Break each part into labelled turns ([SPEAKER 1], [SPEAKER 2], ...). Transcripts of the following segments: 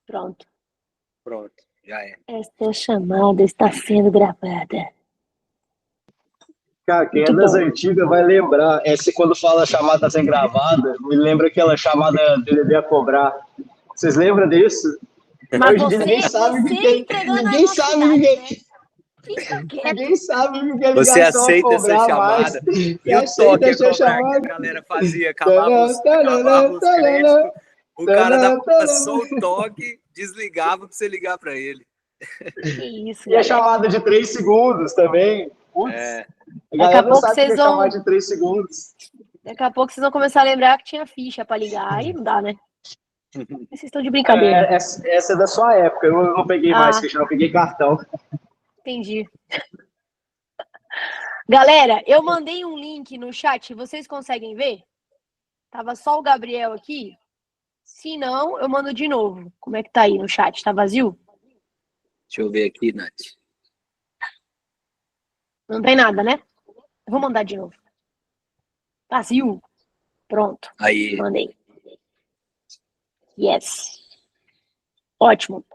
[SPEAKER 1] Pronto.
[SPEAKER 2] Pronto, já é.
[SPEAKER 1] Esta chamada está sendo gravada.
[SPEAKER 3] Cara, quem é
[SPEAKER 1] Muito
[SPEAKER 3] das
[SPEAKER 1] bom.
[SPEAKER 3] antigas vai lembrar. Essa, quando fala chamada sem gravada, me lembra aquela chamada DDD a cobrar. Vocês lembram disso?
[SPEAKER 1] Mas
[SPEAKER 3] Hoje em dia ninguém sabe o que é.
[SPEAKER 1] entregando
[SPEAKER 3] Ninguém
[SPEAKER 1] a
[SPEAKER 3] sabe o
[SPEAKER 1] nossa
[SPEAKER 3] que é.
[SPEAKER 1] idade, né? Fica quieto.
[SPEAKER 3] Ninguém sabe o que é
[SPEAKER 2] Você
[SPEAKER 3] ligação a
[SPEAKER 2] aceita essa
[SPEAKER 3] cobrar
[SPEAKER 2] chamada?
[SPEAKER 3] mais.
[SPEAKER 2] E
[SPEAKER 3] Você
[SPEAKER 2] o toque
[SPEAKER 3] aceita
[SPEAKER 2] a
[SPEAKER 3] essa
[SPEAKER 2] cobrar que a
[SPEAKER 3] chamada?
[SPEAKER 2] galera fazia? Acabava os créditos, o cara dava só o toque, desligava pra você ligar pra ele.
[SPEAKER 1] Que isso,
[SPEAKER 3] E a
[SPEAKER 1] galera.
[SPEAKER 3] chamada de 3 segundos também. Putz,
[SPEAKER 2] É.
[SPEAKER 3] a
[SPEAKER 1] Daqui a
[SPEAKER 3] galera não
[SPEAKER 1] pouco
[SPEAKER 3] sabe o que é
[SPEAKER 1] vocês vão-
[SPEAKER 3] chamada de 3 segundos.
[SPEAKER 1] Daqui a pouco vocês vão começar a lembrar que tinha ficha pra ligar. Aí não dá, né? Vocês estão de brincadeira.
[SPEAKER 3] Essa é da sua época. Eu não peguei mais ficha, não peguei cartão.
[SPEAKER 1] Entendi. Galera, eu mandei um link no chat. Vocês conseguem ver? Tava só o Gabriel aqui. Se não, eu mando de novo. Como é que tá aí no chat? Tá vazio?
[SPEAKER 2] Deixa eu ver aqui, Nath.
[SPEAKER 1] Não tem nada, né? Eu vou mandar de novo. Vazio. Pronto.
[SPEAKER 2] Aí.
[SPEAKER 1] Mandei. Yes. Ótimo.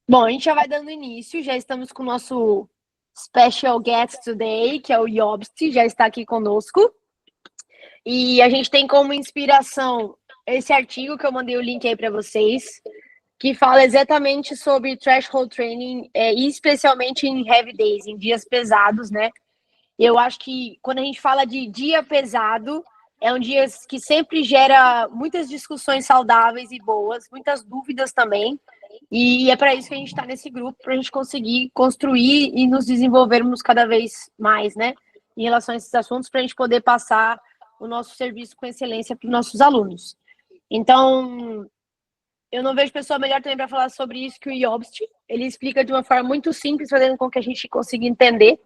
[SPEAKER 1] Bom, a gente já vai dando início. Já estamos com o nosso special guest today, que é o Jobst, já está aqui conosco. E a gente tem como inspiração esse artigo que eu mandei o link aí para vocês, que fala exatamente sobre threshold training, e especialmente em heavy days, em dias pesados, né? Eu acho que quando a gente fala de dia pesado, é um dia que sempre gera muitas discussões saudáveis e boas, muitas dúvidas também. E é para isso que a gente está nesse grupo, para a gente conseguir construir e nos desenvolvermos cada vez mais, né? Em relação a esses assuntos, para a gente poder passar o nosso serviço com excelência para os nossos alunos. Então, eu não vejo pessoa melhor também para falar sobre isso que o Jobst. Ele explica de uma forma muito simples, fazendo com que a gente consiga entender.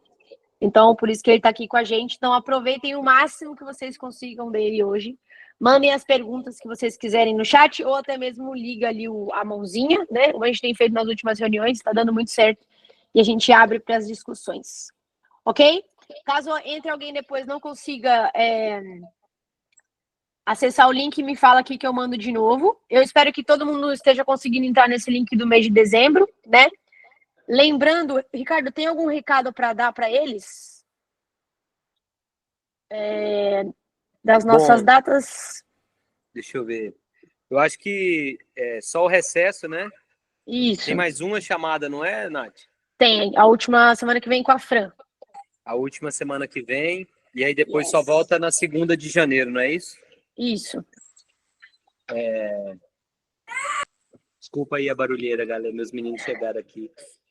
[SPEAKER 1] Então, por isso que ele está aqui com a gente. Então, aproveitem o máximo que vocês consigam dele hoje. Mandem as perguntas que vocês quiserem no chat, ou até mesmo liga ali a mãozinha, né? Como a gente tem feito nas últimas reuniões, está dando muito certo. E a gente abre para as discussões. Ok? Caso entre alguém depois não consiga acessar o link, me fala aqui que eu mando de novo. Eu espero que todo mundo esteja conseguindo entrar nesse link do mês de dezembro, né? Lembrando, Ricardo, tem algum recado para dar para eles? Das nossas datas?
[SPEAKER 2] Deixa eu ver. Eu acho que é só o recesso, né?
[SPEAKER 1] Isso.
[SPEAKER 2] Tem mais uma chamada, não é, Nath?
[SPEAKER 1] Tem, a última semana que vem com a Fran.
[SPEAKER 2] A última semana que vem, e aí depois só volta na 2ª de janeiro, não é isso?
[SPEAKER 1] Isso.
[SPEAKER 2] Desculpa aí a barulheira, galera. Meus meninos chegaram aqui.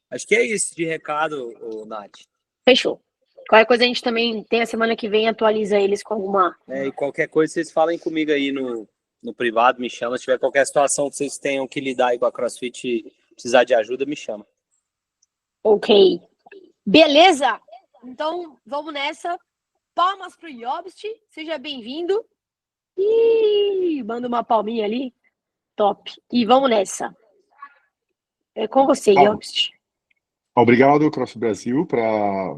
[SPEAKER 2] Acho que é isso de recado, Nath.
[SPEAKER 1] Fechou. Qualquer coisa a gente também tem a semana que vem, atualiza eles com alguma...
[SPEAKER 2] E qualquer coisa vocês falem comigo aí no privado, me chama. Se tiver qualquer situação que vocês tenham que lidar aí com a CrossFit e precisar de ajuda, me chama.
[SPEAKER 1] Ok. Beleza? Então, vamos nessa. Palmas pro Jobst. Seja bem-vindo. Ih, manda uma palminha ali. Top. E vamos nessa. É com você, Jobst.
[SPEAKER 4] Obrigado, CrossFit Brasil, para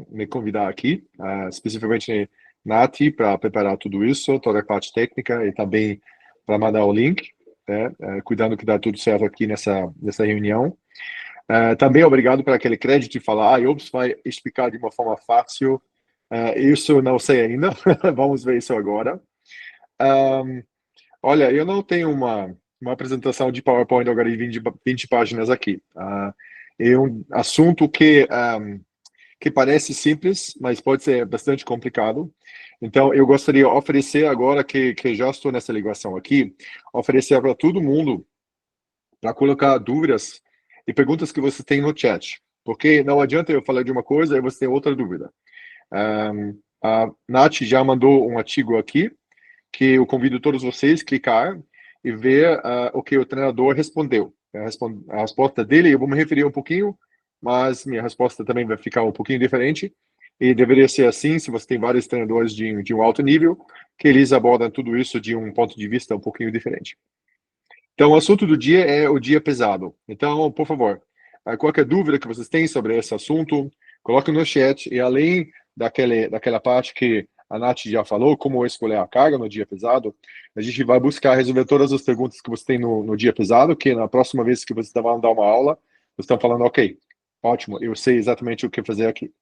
[SPEAKER 4] me convidar aqui, especificamente Nath, para preparar tudo isso, toda a parte técnica e também para mandar o link, né, cuidando que dá tudo certo aqui nessa reunião. Também obrigado por aquele crédito de falar, Jobst vai explicar de uma forma fácil. Isso eu não sei ainda, vamos ver isso agora. Olha, eu não tenho uma apresentação de PowerPoint agora de 20 páginas aqui. É um assunto que parece simples, mas pode ser bastante complicado. Então, eu gostaria de oferecer agora que já estou nessa ligação aqui, oferecer para todo mundo para colocar dúvidas e perguntas que você tem no chat. Porque não adianta eu falar de uma coisa e você tem outra dúvida. A Nath já mandou um artigo aqui, que eu convido todos vocês a clicar e ver o que o treinador respondeu. A resposta dele, eu vou me referir um pouquinho, mas minha resposta também vai ficar um pouquinho diferente. E deveria ser assim, se você tem vários treinadores de um alto nível, que eles abordam tudo isso de um ponto de vista um pouquinho diferente. Então, o assunto do dia é o dia pesado. Então, por favor, qualquer dúvida que vocês têm sobre esse assunto, coloque no chat. E além daquela parte que a Nath já falou, como escolher a carga no dia pesado, a gente vai buscar resolver todas as perguntas que você tem no dia pesado, que na próxima vez que você vai dar uma aula, você está falando, ok, ótimo, eu sei exatamente o que fazer aqui.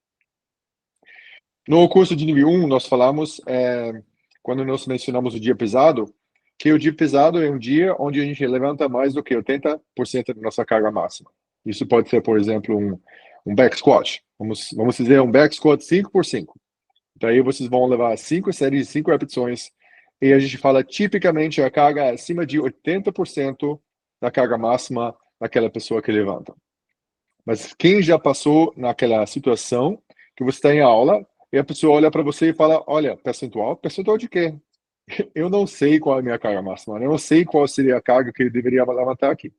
[SPEAKER 4] No curso de nível 1, nós falamos, quando nós mencionamos o dia pesado, que o dia pesado é um dia onde a gente levanta mais do que 80% da nossa carga máxima. Isso pode ser, por exemplo, um back squat. Vamos dizer um back squat 5x5. Daí vocês vão levar 5 séries de 5 repetições. E a gente fala, tipicamente, a carga é acima de 80% da carga máxima daquela pessoa que levanta. Mas quem já passou naquela situação que você está em aula e a pessoa olha para você e fala, olha, percentual? Percentual de quê? Eu não sei qual é a minha carga máxima. Eu não sei qual seria a carga que eu deveria levantar aqui.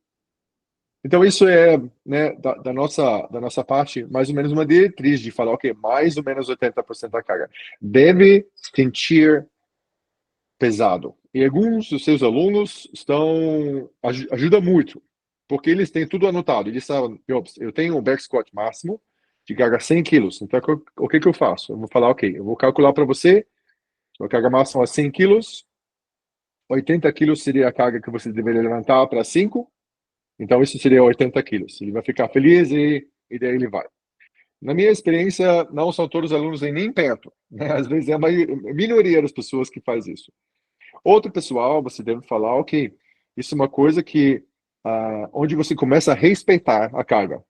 [SPEAKER 4] Então, isso é, né, da nossa parte, mais ou menos uma diretriz de falar, ok, mais ou menos 80% da carga. Deve sentir pesado. E alguns dos seus alunos ajuda muito, porque eles têm tudo anotado. Eles sabem, eu tenho um back squat máximo de carga 100 quilos. Então, o que eu faço? Eu vou falar, ok, eu vou calcular para você, a carga máxima é 100 quilos, 80 quilos seria a carga que você deveria levantar para 5. Então, isso seria 80 quilos. Ele vai ficar feliz e daí ele vai. Na minha experiência, não são todos os alunos nem perto. Né? Às vezes é a minoria das pessoas que faz isso. Outro pessoal, você deve falar, ok, isso é uma coisa que, onde você começa a respeitar a carga.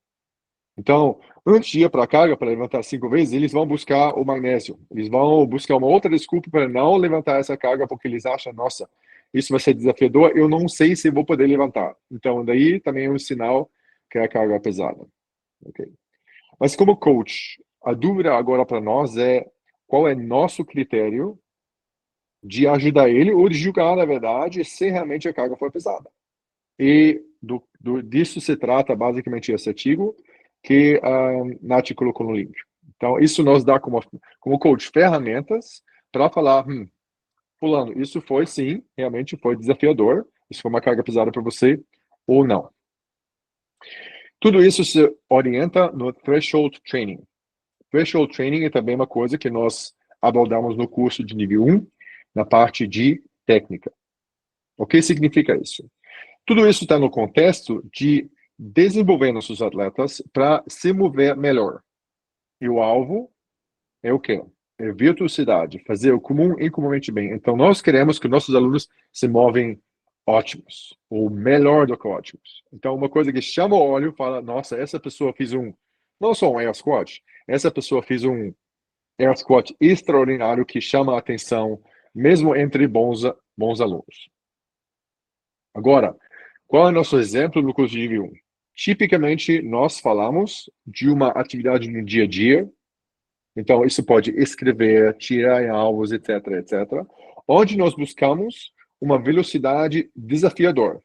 [SPEAKER 4] Então, antes de ir para a carga, para levantar 5 vezes, eles vão buscar o magnésio. Eles vão buscar uma outra desculpa para não levantar essa carga, porque eles acham, nossa, isso vai ser desafiador, eu não sei se vou poder levantar. Então, daí também é um sinal que a carga é pesada. Okay? Mas como coach, a dúvida agora para nós é qual é nosso critério de ajudar ele ou de julgar, na verdade, se realmente a carga for pesada. E disso se trata basicamente esse artigo que a Nath colocou no link. Então, isso nos dá como coach ferramentas para falar, fulano, isso foi sim, realmente foi desafiador, isso foi uma carga pesada para você ou não. Tudo isso se orienta no Threshold Training. Threshold Training é também uma coisa que nós abordamos no curso de nível 1, na parte de técnica. O que significa isso? Tudo isso está no contexto de desenvolver nossos atletas para se mover melhor. E o alvo é o quê? É virtuosidade, fazer o comum incomumente bem. Então, nós queremos que nossos alunos se movem ótimos, ou melhor do que ótimos. Então, uma coisa que chama o olho, fala, nossa, essa pessoa fez não só um air squat, essa pessoa fez um air squat extraordinário que chama a atenção, mesmo entre bons alunos. Agora, qual é o nosso exemplo no curso de nível 1? Tipicamente, nós falamos de uma atividade no dia a dia. Então, isso pode escrever, tirar em alvos, etc., etc., onde nós buscamos uma velocidade desafiadora.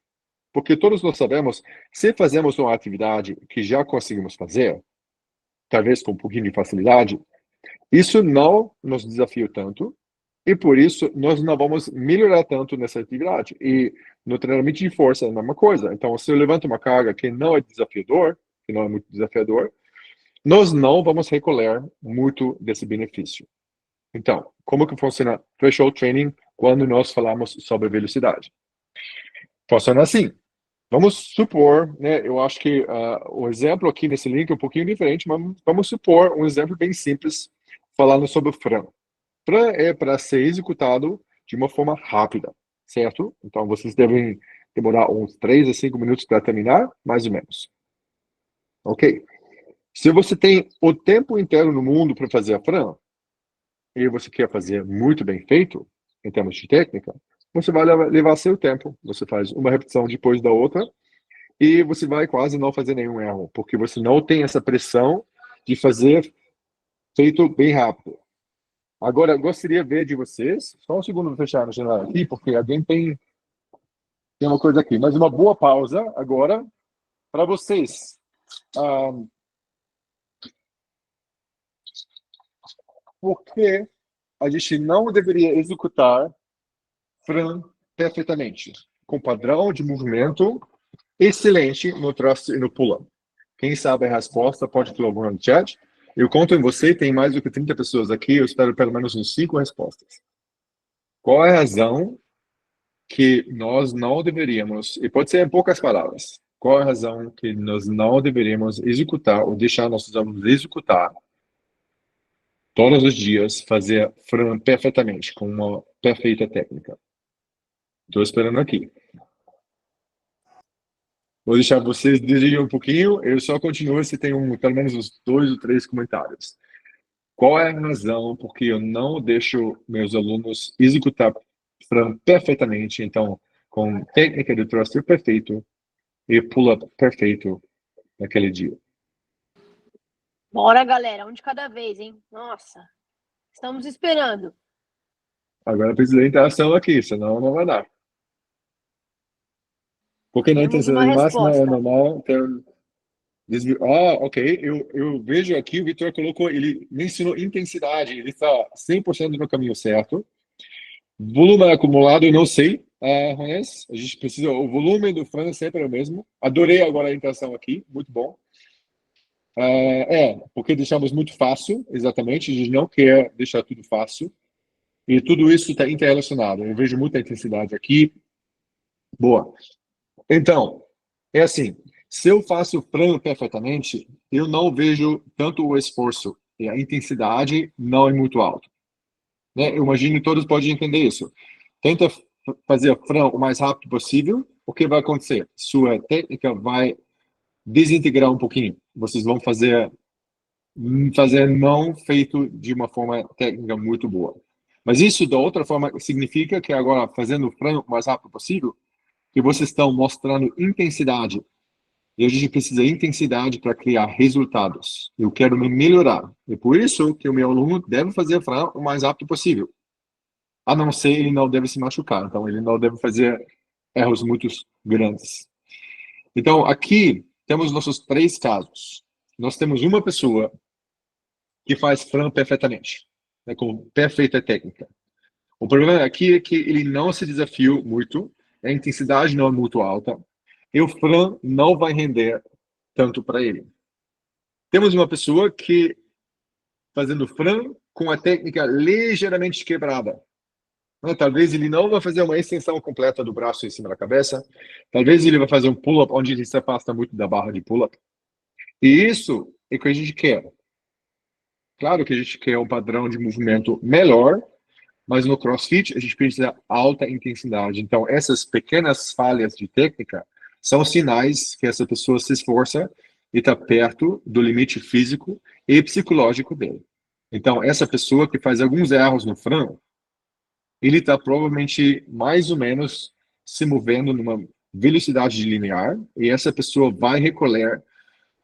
[SPEAKER 4] Porque todos nós sabemos, se fazemos uma atividade que já conseguimos fazer, talvez com um pouquinho de facilidade, isso não nos desafia tanto, e por isso nós não vamos melhorar tanto nessa atividade. E no treinamento de força é a mesma coisa. Então, se eu levanto uma carga que não é desafiador, que não é muito desafiador, nós não vamos recolher muito desse benefício. Então, como que funciona Threshold Training quando nós falamos sobre velocidade? Funciona assim. Vamos supor, né, eu acho que o exemplo aqui nesse link é um pouquinho diferente, mas vamos supor um exemplo bem simples, falando sobre o Fran. Fran é para ser executado de uma forma rápida, certo? Então, vocês devem demorar uns 3 a 5 minutos para terminar, mais ou menos. Ok. Se você tem o tempo inteiro no mundo para fazer a Fran, e você quer fazer muito bem feito, em termos de técnica, você vai levar seu tempo. Você faz uma repetição depois da outra, e você vai quase não fazer nenhum erro, porque você não tem essa pressão de fazer feito bem rápido. Agora, eu gostaria de ver de vocês, só um segundo para fechar no celular aqui, porque alguém tem uma coisa aqui, mas uma boa pausa agora para vocês. Por que a gente não deveria executar Fran perfeitamente, com padrão de movimento excelente no thrust e no pull-up? Quem sabe a resposta pode colocar no chat. Eu conto em você, tem mais do que 30 pessoas aqui, eu espero pelo menos uns 5 respostas. Qual é a razão que nós não deveríamos, e pode ser em poucas palavras, qual é a razão que nós não deveríamos executar ou deixar nossos alunos executar todos os dias, fazer Fran perfeitamente, com uma perfeita técnica? Estou esperando aqui. Vou deixar vocês dirigirem um pouquinho, eu só continuo se tem pelo menos uns 2 ou 3 comentários. Qual é a razão porque eu não deixo meus alunos executar Fran perfeitamente, então, com técnica de thruster perfeito e pull-up perfeito naquele dia?
[SPEAKER 1] Bora, galera, um de cada vez, hein? Nossa, estamos esperando.
[SPEAKER 4] Agora precisa de interação aqui, senão não vai dar. Porque na
[SPEAKER 1] Temos uma
[SPEAKER 4] intensidade máxima é
[SPEAKER 1] resposta.
[SPEAKER 4] normal ter desvio. Ah, ok. Eu vejo aqui, o Vitor colocou, ele mencionou intensidade, ele está 100% no caminho certo. Volume acumulado, eu não sei, Ronés. A gente precisa, o volume do Fran sempre é o mesmo. Adorei agora a interação aqui, muito bom. Porque deixamos muito fácil, exatamente. A gente não quer deixar tudo fácil. E tudo isso está interrelacionado. Eu vejo muita intensidade aqui. Boa. Então, é assim, se eu faço Fran perfeitamente, eu não vejo tanto o esforço e a intensidade não é muito alto. Né? Eu imagino que todos podem entender isso. Tenta fazer Fran o mais rápido possível. O que vai acontecer? Sua técnica vai desintegrar um pouquinho. Vocês vão fazer não feito de uma forma técnica muito boa. Mas isso, da outra forma, significa que agora, fazendo o Fran o mais rápido possível, que vocês estão mostrando intensidade. E a gente precisa de intensidade para criar resultados. Eu quero me melhorar. E por isso que o meu aluno deve fazer Fran o mais rápido possível. A não ser ele não deve se machucar. Então, ele não deve fazer erros muito grandes. Então, aqui temos nossos 3 casos. Nós temos uma pessoa que faz Fran perfeitamente, né, com perfeita técnica. O problema aqui é que ele não se desafiou muito, a intensidade não é muito alta, e o Fran não vai render tanto para ele. Temos uma pessoa que fazendo Fran com a técnica ligeiramente quebrada. Talvez ele não vai fazer uma extensão completa do braço em cima da cabeça. Talvez ele vai fazer um pull-up onde ele se afasta muito da barra de pull-up. E isso é o que a gente quer. Claro que a gente quer um padrão de movimento melhor, mas no CrossFit a gente precisa de alta intensidade. Então, essas pequenas falhas de técnica são sinais que essa pessoa se esforça e está perto do limite físico e psicológico dele. Então, essa pessoa que faz alguns erros no Fran, ele está provavelmente mais ou menos se movendo numa velocidade linear e essa pessoa vai recolher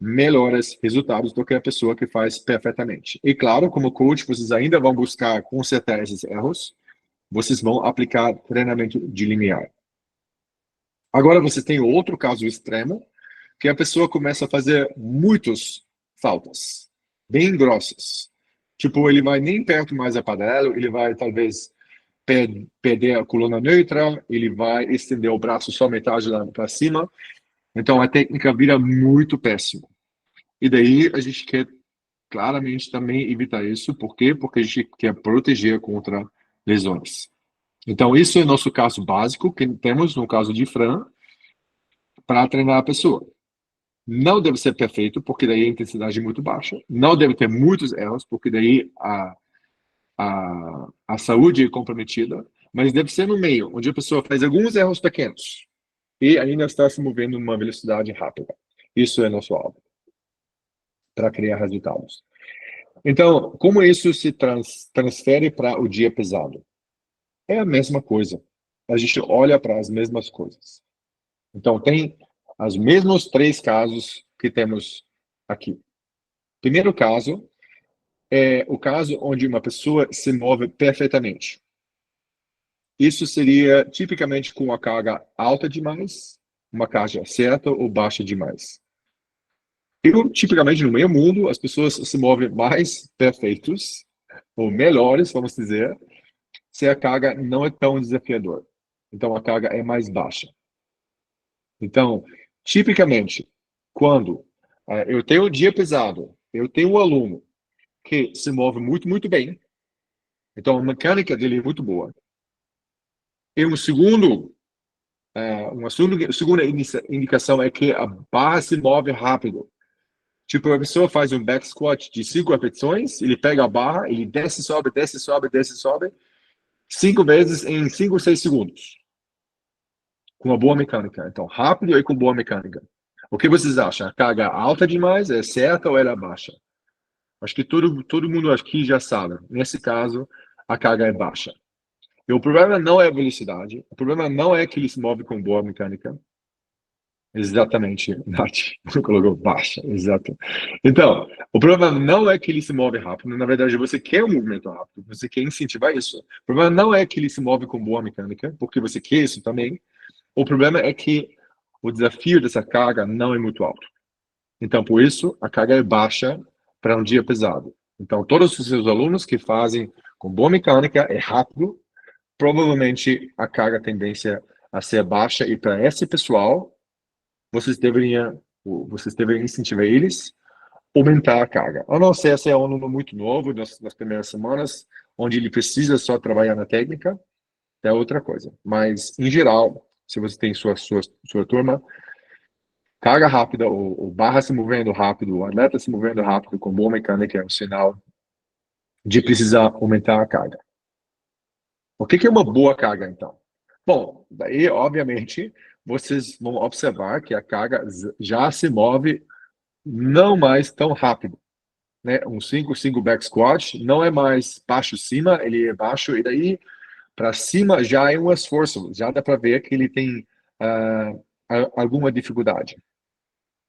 [SPEAKER 4] melhores resultados do que a pessoa que faz perfeitamente. E claro, como coach, vocês ainda vão buscar consertar esses erros, vocês vão aplicar treinamento de linear. Agora você tem outro caso extremo, que a pessoa começa a fazer muitas faltas, bem grossas. Tipo, ele vai nem perto mais a paralelo, ele vai talvez perder a coluna neutra, ele vai estender o braço só metade lá para cima. Então a técnica vira muito péssima. E daí a gente quer claramente também evitar isso. Por quê? Porque a gente quer proteger contra lesões. Então isso é o nosso caso básico que temos no caso de Fran para treinar a pessoa. Não deve ser perfeito, porque daí a intensidade é muito baixa. Não deve ter muitos erros, porque daí a saúde é comprometida. Mas deve ser no meio, onde a pessoa faz alguns erros pequenos e ainda está se movendo numa velocidade rápida. Isso é nosso alvo para criar resultados. Então, como isso se transfere para o dia pesado? É a mesma coisa. A gente olha para as mesmas coisas. Então, tem os mesmos 3 casos que temos aqui. Primeiro caso é o caso onde uma pessoa se move perfeitamente. Isso seria tipicamente com uma carga alta demais, uma carga certa ou baixa demais. Tipicamente, no meio mundo, as pessoas se movem mais perfeitos, ou melhores, vamos dizer, se a carga não é tão desafiadora. Então, a carga é mais baixa. Então, tipicamente, quando eu tenho um dia pesado, eu tenho um aluno que se move muito, muito bem. Então, a mecânica dele é muito boa. E uma segunda indicação é que a barra se move rápido. Tipo, a pessoa faz um back squat de 5 repetições, ele pega a barra, ele desce, sobe, desce, sobe, desce, sobe, 5 vezes em 5 ou 6 segundos. Com uma boa mecânica. Então, rápido e com boa mecânica. O que vocês acham? A carga alta demais? É certa ou ela é baixa? Acho que todo mundo aqui já sabe. Nesse caso, a carga é baixa. E o problema não é a velocidade. O problema não é que ele se move com boa mecânica. Exatamente, Nath. Colocou baixa, exato. Então, o problema não é que ele se move rápido. Na verdade, você quer um movimento rápido. Você quer incentivar isso. O problema não é que ele se move com boa mecânica, porque você quer isso também. O problema é que o desafio dessa carga não é muito alto. Então, por isso, a carga é baixa para um dia pesado. Então, todos os seus alunos que fazem com boa mecânica, é rápido, provavelmente a carga tendência a ser baixa. E para esse pessoal, vocês deveriam incentivar eles a aumentar a carga. A não ser se é um aluno muito novo, nas primeiras semanas, onde ele precisa só trabalhar na técnica, é outra coisa. Mas, em geral, se você tem sua turma, carga rápida, o barra se movendo rápido, o atleta se movendo rápido, com boa mecânica, é um sinal de precisar aumentar a carga. O que é uma boa carga, então? Bom, daí, obviamente, vocês vão observar que a carga já se move não mais tão rápido. Né? Um 5 back squat não é mais baixo-cima, ele é baixo, e daí para cima já é um esforço, já dá para ver que ele tem alguma dificuldade.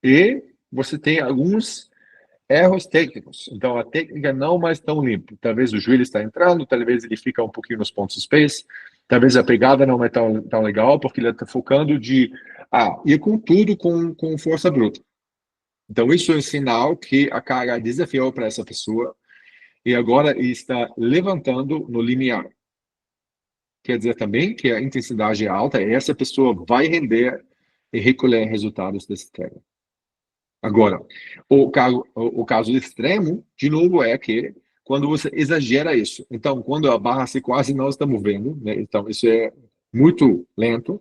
[SPEAKER 4] E você tem alguns erros técnicos. Então, a técnica não mais tão limpa. Talvez o joelho está entrando, talvez ele fica um pouquinho nos pontos space, talvez a pegada não é tão legal, porque ele está focando de ir com tudo com força bruta. Então, isso é um sinal que a carga desafiou para essa pessoa e agora ele está levantando no limiar. Quer dizer também que a intensidade é alta e essa pessoa vai render e recolher resultados desse treino. Agora, o caso extremo, de novo, é que quando você exagera isso. Então, quando a barra se quase não está movendo, né? Então, isso é muito lento.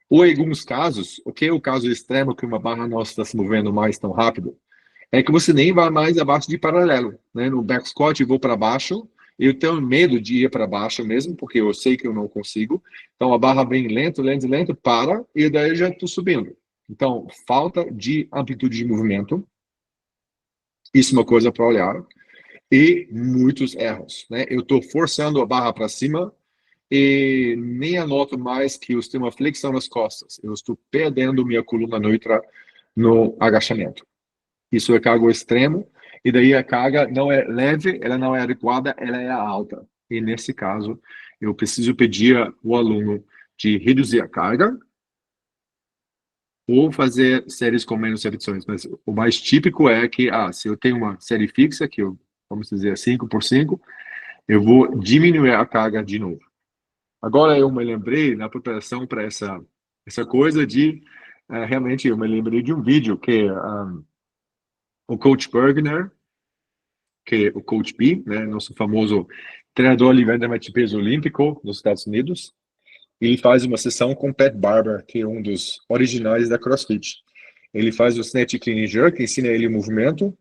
[SPEAKER 4] Ou em alguns casos, o que é o caso extremo que uma barra não está se movendo mais tão rápido? É que você nem vai mais abaixo de paralelo, né? No back squat eu vou para baixo, eu tenho medo de ir para baixo mesmo, porque eu sei que eu não consigo. Então, a barra vem lento, lento, lento, para, e daí eu já estou subindo. Então, falta de amplitude de movimento. Isso é uma coisa para olhar. E muitos erros, né? Eu estou forçando a barra para cima e nem anoto mais que eu tenho uma flexão nas costas. Eu estou perdendo minha coluna neutra no agachamento. Isso é cargo extremo. E daí a carga não é leve, ela não é adequada, ela é alta. E nesse caso, eu preciso pedir ao aluno de reduzir a carga ou fazer séries com menos repetições. Mas o mais típico é que, se eu tenho uma série fixa, que eu, vamos dizer, 5x5, eu vou diminuir a carga de novo. Agora eu me lembrei, na preparação para essa coisa realmente eu me lembrei de um vídeo que o Coach Bergner, que é o Coach B, né, nosso famoso treinador de levantamento de peso olímpico nos Estados Unidos, ele faz uma sessão com Pat Barber, que é um dos originais da CrossFit. Ele faz o Snatch Clean Jerk, ensina ele o movimento,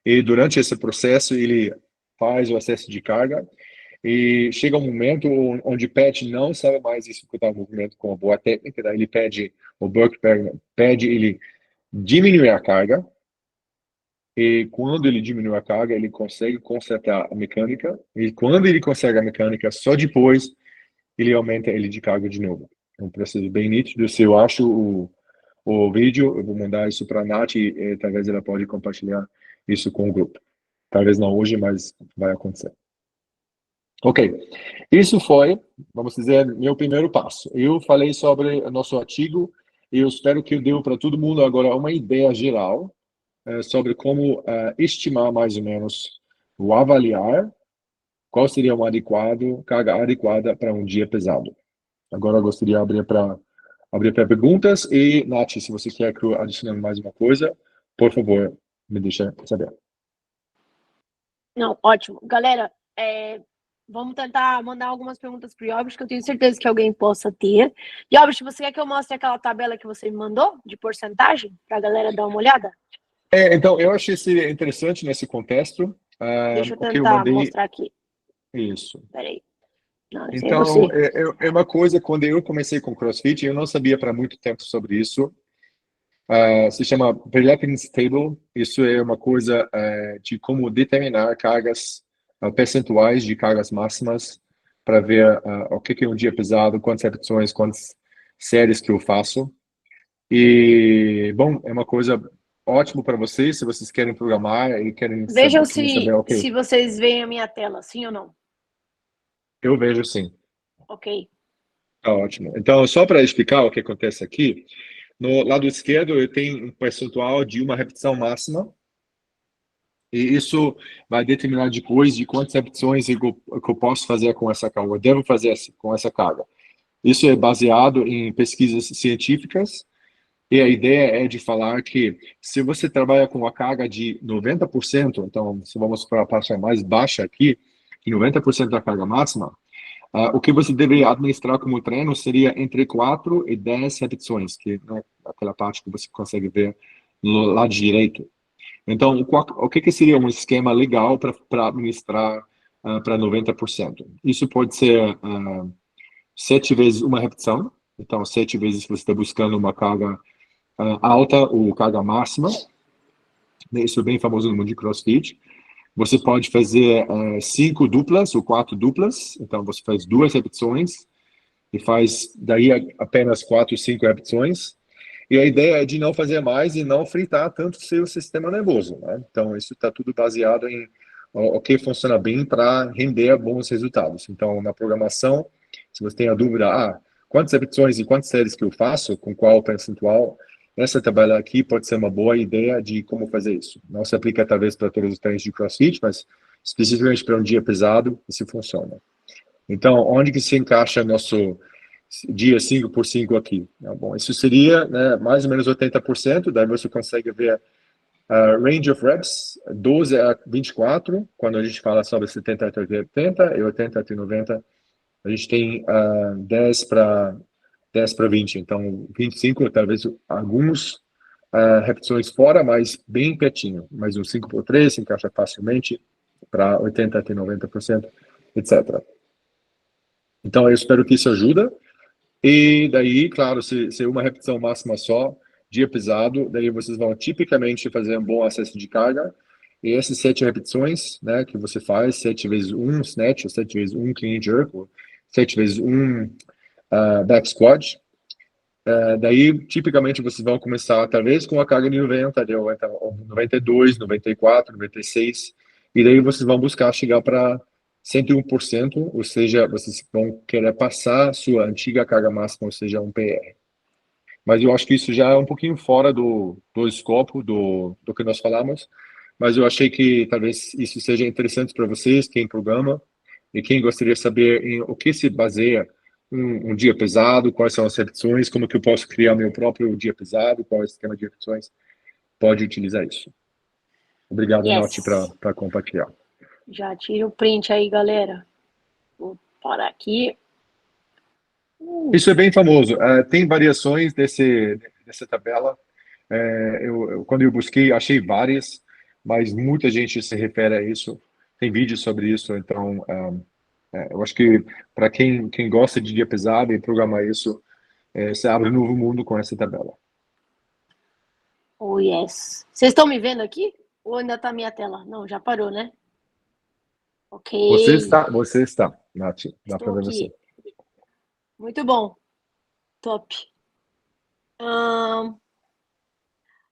[SPEAKER 4] e durante esse processo ele faz o acesso de carga, e chega um momento onde Pat não sabe mais executar o movimento com uma boa técnica, daí ele pede, o Bergner pede ele diminuir a carga, e quando ele diminui a carga, ele consegue consertar a mecânica, e quando ele consegue a mecânica, só depois ele aumenta ele de carga de novo. É um processo bem nítido. Se eu acho o vídeo, eu vou mandar isso para a Nath e talvez ela pode compartilhar isso com o grupo. Talvez não hoje, mas vai acontecer. Ok. Isso foi, vamos dizer, meu primeiro passo. Eu falei sobre o nosso artigo e eu espero que eu deu para todo mundo agora uma ideia geral sobre como estimar mais ou menos ou avaliar qual seria uma carga adequada para um dia pesado. Agora eu gostaria de abrir para perguntas e, Nath, se você quer que eu adicione mais uma coisa, por favor, me deixa saber.
[SPEAKER 1] Não, ótimo. Galera, vamos tentar mandar algumas perguntas pro Yobst, que eu tenho certeza que alguém possa ter. Yobst, você quer que eu mostre aquela tabela que você me mandou, de porcentagem, pra galera dar uma olhada?
[SPEAKER 4] Então, eu achei isso interessante nesse contexto.
[SPEAKER 1] Deixa eu
[SPEAKER 4] O que eu
[SPEAKER 1] tentar
[SPEAKER 4] mandei,
[SPEAKER 1] mostrar aqui.
[SPEAKER 4] isso.
[SPEAKER 1] Peraí. Não, esse é
[SPEAKER 4] Então,
[SPEAKER 1] você.
[SPEAKER 4] é uma coisa, quando eu comecei com CrossFit, eu não sabia para muito tempo sobre isso. Se chama Prelapse Table. Isso é uma coisa de como determinar cargas, percentuais de cargas máximas, para ver o que é um dia pesado, quantas repetições, quantas séries que eu faço. E, bom, é uma coisa ótima para vocês, se vocês querem programar e querem
[SPEAKER 1] Vejam
[SPEAKER 4] querem saber, ok,
[SPEAKER 1] se vocês veem a minha tela, sim ou não.
[SPEAKER 4] eu vejo sim.
[SPEAKER 1] Ok.
[SPEAKER 4] Tá ótimo. Então, só para explicar o que acontece aqui, no lado esquerdo eu tenho um percentual de uma repetição máxima, e isso vai determinar depois de quantas repetições que eu posso fazer com essa carga, eu devo fazer com essa carga. Isso é baseado em pesquisas científicas, e a ideia é de falar que se você trabalha com uma carga de 90%, então, se vamos para a parte mais baixa aqui, que 90% da carga máxima, o que você deveria administrar como treino seria entre 4 e 10 repetições, que é aquela parte que você consegue ver no lado direito. Então, o que seria um esquema legal para administrar para 90%? Isso pode ser 7 vezes uma repetição. Então, 7 vezes você está buscando uma carga alta ou carga máxima. Isso é bem famoso no mundo de CrossFit. Você pode fazer 5 duplas ou 4 duplas. Então, você faz 2 repetições e faz daí apenas 4, 5 repetições. E a ideia é de não fazer mais e não fritar tanto o seu sistema nervoso, né? Então, isso está tudo baseado em o que funciona bem para render bons resultados. Então, na programação, se você tem a dúvida, quantas repetições e quantas séries que eu faço, com qual percentual, essa tabela aqui pode ser uma boa ideia de como fazer isso. Não se aplica, talvez, para todos os treinos de CrossFit, mas especificamente para um dia pesado, isso funciona. Então, onde que se encaixa nosso dia 5 por 5 aqui? Bom, isso seria, né, mais ou menos 80%, daí você consegue ver range of reps, 12 a 24, quando a gente fala sobre 70 a 80 e 80 a 90, a gente tem 10 para 20, então 25, talvez alguns repetições fora, mas bem pertinho, mas um 5 por 3 se encaixa facilmente para 80 até 90%, etc. Então, eu espero que isso ajuda. E daí, claro, se uma repetição máxima só, dia pesado, daí vocês vão tipicamente fazer um bom acesso de carga. E essas 7 repetições, né, que você faz, 7 vezes 1 snatch, ou 7 vezes 1 clean jerk, ou 7 vezes 1 back squat, daí tipicamente vocês vão começar talvez com a carga de 90, ou 92, 94, 96, e daí vocês vão buscar chegar para 101%, ou seja, vocês vão querer passar a sua antiga carga máxima, ou seja, um PR. Mas eu acho que isso já é um pouquinho fora do escopo do que nós falamos, mas eu achei que talvez isso seja interessante para vocês, quem programa, e quem gostaria de saber em o que se baseia um dia pesado, quais são as repetições, como que eu posso criar meu próprio dia pesado, qual é o esquema de repetições, pode utilizar isso. Obrigado, Nath,
[SPEAKER 1] Yes.
[SPEAKER 4] para compartilhar.
[SPEAKER 1] Já tira o print aí, galera. Vou parar aqui.
[SPEAKER 4] Isso é bem famoso. Tem variações dessa tabela. Quando eu busquei, achei várias, mas muita gente se refere a isso. Tem vídeos sobre isso, então eu acho que para quem gosta de dia pesado e programar isso, você abre um novo mundo com essa tabela.
[SPEAKER 1] Oh, yes. Vocês estão me vendo aqui? Ou ainda tá minha tela? Não, já parou, né? Ok.
[SPEAKER 4] Você está, Nath. Dá para
[SPEAKER 1] Estou
[SPEAKER 4] ver você.
[SPEAKER 1] aqui. Muito bom. Top.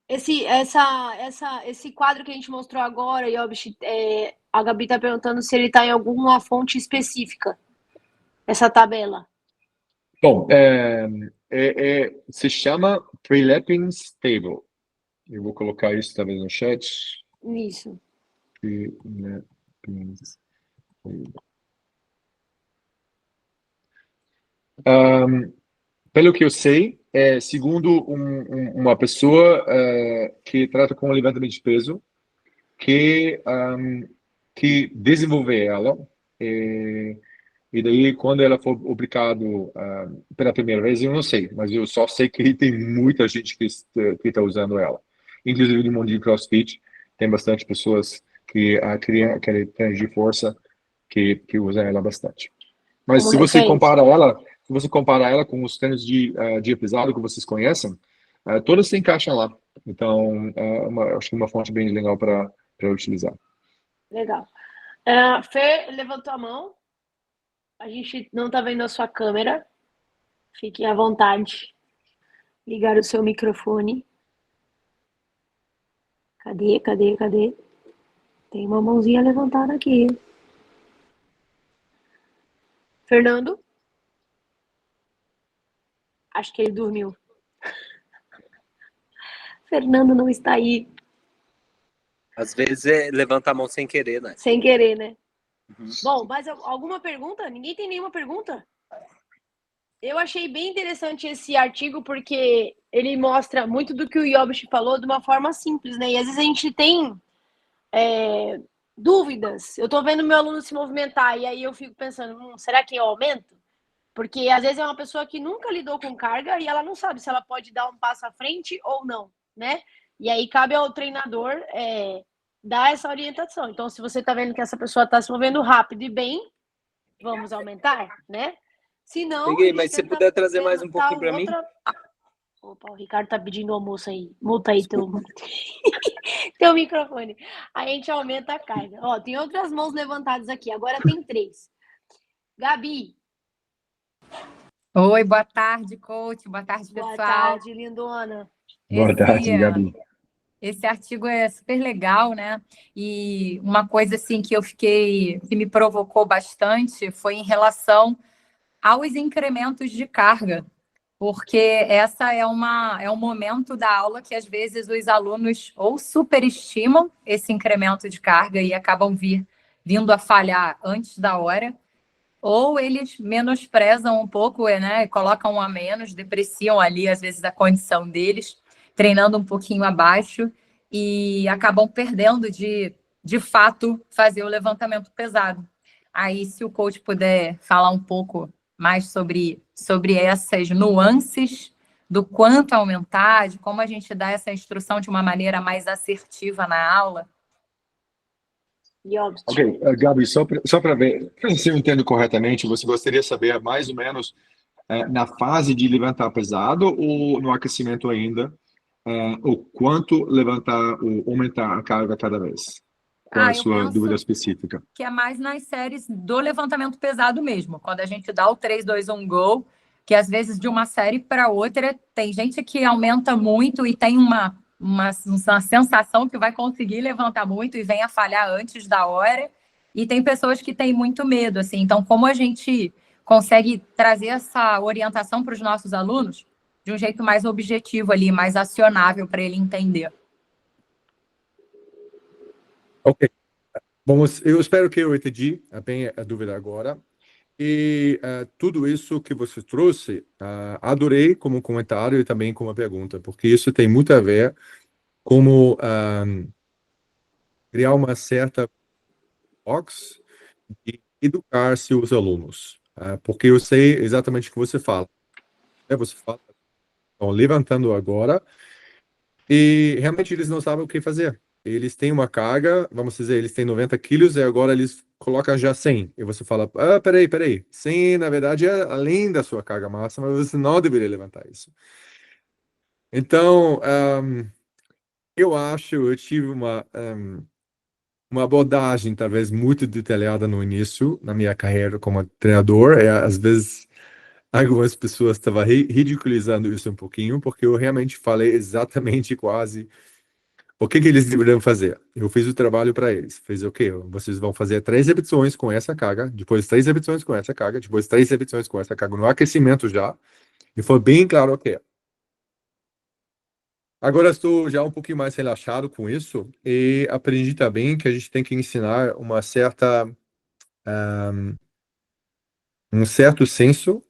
[SPEAKER 1] Esse quadro que a gente mostrou agora, Yobsh, a Gabi tá perguntando se ele tá em alguma fonte específica, essa tabela.
[SPEAKER 4] Bom, se chama Prelappings Table. Eu vou colocar isso talvez no chat.
[SPEAKER 1] Isso.
[SPEAKER 4] Prelappings Table. Pelo que eu sei, segundo uma pessoa que trata com levantamento de peso, que que desenvolver ela. E daí, quando ela for publicado pela primeira vez, eu não sei, mas eu só sei que tem muita gente que está usando ela. Inclusive no mundo de CrossFit, tem bastante pessoas que criam aquele treino de força que usam ela bastante. Mas
[SPEAKER 1] Como referência.
[SPEAKER 4] se você compara ela com os tênis de pesado que vocês conhecem, todas se encaixam lá. Então, acho que é uma fonte bem legal para utilizar.
[SPEAKER 1] Legal. Fer levantou a mão. A gente não tá vendo a sua câmera. Fiquem à vontade. Ligar o seu microfone. Cadê? Tem uma mãozinha levantada aqui. Fernando? Acho que ele dormiu. Fernando não está aí.
[SPEAKER 2] Às vezes levanta a mão sem querer, né?
[SPEAKER 1] Sem querer, né?
[SPEAKER 2] Uhum.
[SPEAKER 1] Bom, mas alguma pergunta? Ninguém tem nenhuma pergunta? Eu achei bem interessante esse artigo porque ele mostra muito do que o Yobish falou de uma forma simples, né? E às vezes a gente tem dúvidas. Eu tô vendo meu aluno se movimentar e aí eu fico pensando, será que eu aumento? Porque às vezes é uma pessoa que nunca lidou com carga e ela não sabe se ela pode dar um passo à frente ou não, né? E aí cabe ao treinador dar essa orientação. Então, se você tá vendo que essa pessoa tá se movendo rápido e bem, vamos aumentar, né? Se não,
[SPEAKER 2] Peguei, mas se
[SPEAKER 1] tenta
[SPEAKER 2] puder trazer mais um
[SPEAKER 1] levantar
[SPEAKER 2] pouquinho para mim.
[SPEAKER 1] Opa, o Ricardo tá pedindo almoço aí. Multa aí teu microfone. A gente aumenta a carga. Ó, tem outras mãos levantadas aqui. Agora tem 3. Gabi.
[SPEAKER 5] Oi, boa tarde, coach. Boa tarde, pessoal.
[SPEAKER 1] Boa tarde, lindona.
[SPEAKER 4] Boa tarde, Gabi.
[SPEAKER 5] Esse artigo é super legal, né? E uma coisa assim que me provocou bastante foi em relação aos incrementos de carga, porque essa é um momento da aula que às vezes os alunos ou superestimam esse incremento de carga e acabam vindo a falhar antes da hora, ou eles menosprezam um pouco, né? Colocam a menos, depreciam ali às vezes a condição deles, treinando um pouquinho abaixo e acabam perdendo de fato fazer o levantamento pesado. Aí, se o coach puder falar um pouco mais sobre essas nuances do quanto aumentar, de como a gente dá essa instrução de uma maneira mais assertiva na aula.
[SPEAKER 4] Ok, Gabi, só para ver se eu entendo corretamente, você gostaria de saber mais ou menos na fase de levantar pesado ou no aquecimento ainda, o quanto aumentar a carga cada vez? Qual é a sua dúvida específica?
[SPEAKER 5] Que é mais nas séries do levantamento pesado mesmo, quando a gente dá o 3, 2, 1, go, que às vezes de uma série para outra tem gente que aumenta muito e tem uma sensação que vai conseguir levantar muito e vem a falhar antes da hora, e tem pessoas que têm muito medo, assim. Então, como a gente consegue trazer essa orientação para os nossos alunos de um jeito mais objetivo ali, mais acionável para ele entender?
[SPEAKER 6] Ok. Vamos, eu espero que eu entendi bem a dúvida agora. E tudo isso que você trouxe, adorei como comentário e também como pergunta, porque isso tem muito a ver com criar uma certa box e educar seus alunos. Porque eu sei exatamente o que você fala. Você fala, estão levantando agora e realmente eles não sabem o que fazer. Eles têm uma carga, vamos dizer, eles têm 90 quilos e agora eles colocam já 100. E você fala, peraí. 100, na verdade, é além da sua carga máxima, você não deveria levantar isso. Então, eu tive uma abordagem, talvez, muito detalhada no início, na minha carreira como treinador. Às vezes, algumas pessoas estavam ridiculizando isso um pouquinho, porque eu realmente falei exatamente quase o que eles deveriam fazer. Eu fiz o trabalho para eles. Fiz o quê? Vocês vão fazer 3 repetições com essa carga, depois 3 repetições com essa carga, depois 3 repetições com essa carga, no aquecimento já. E foi bem claro o que é. Agora estou já um pouquinho mais relaxado com isso e aprendi também que a gente tem que ensinar um certo senso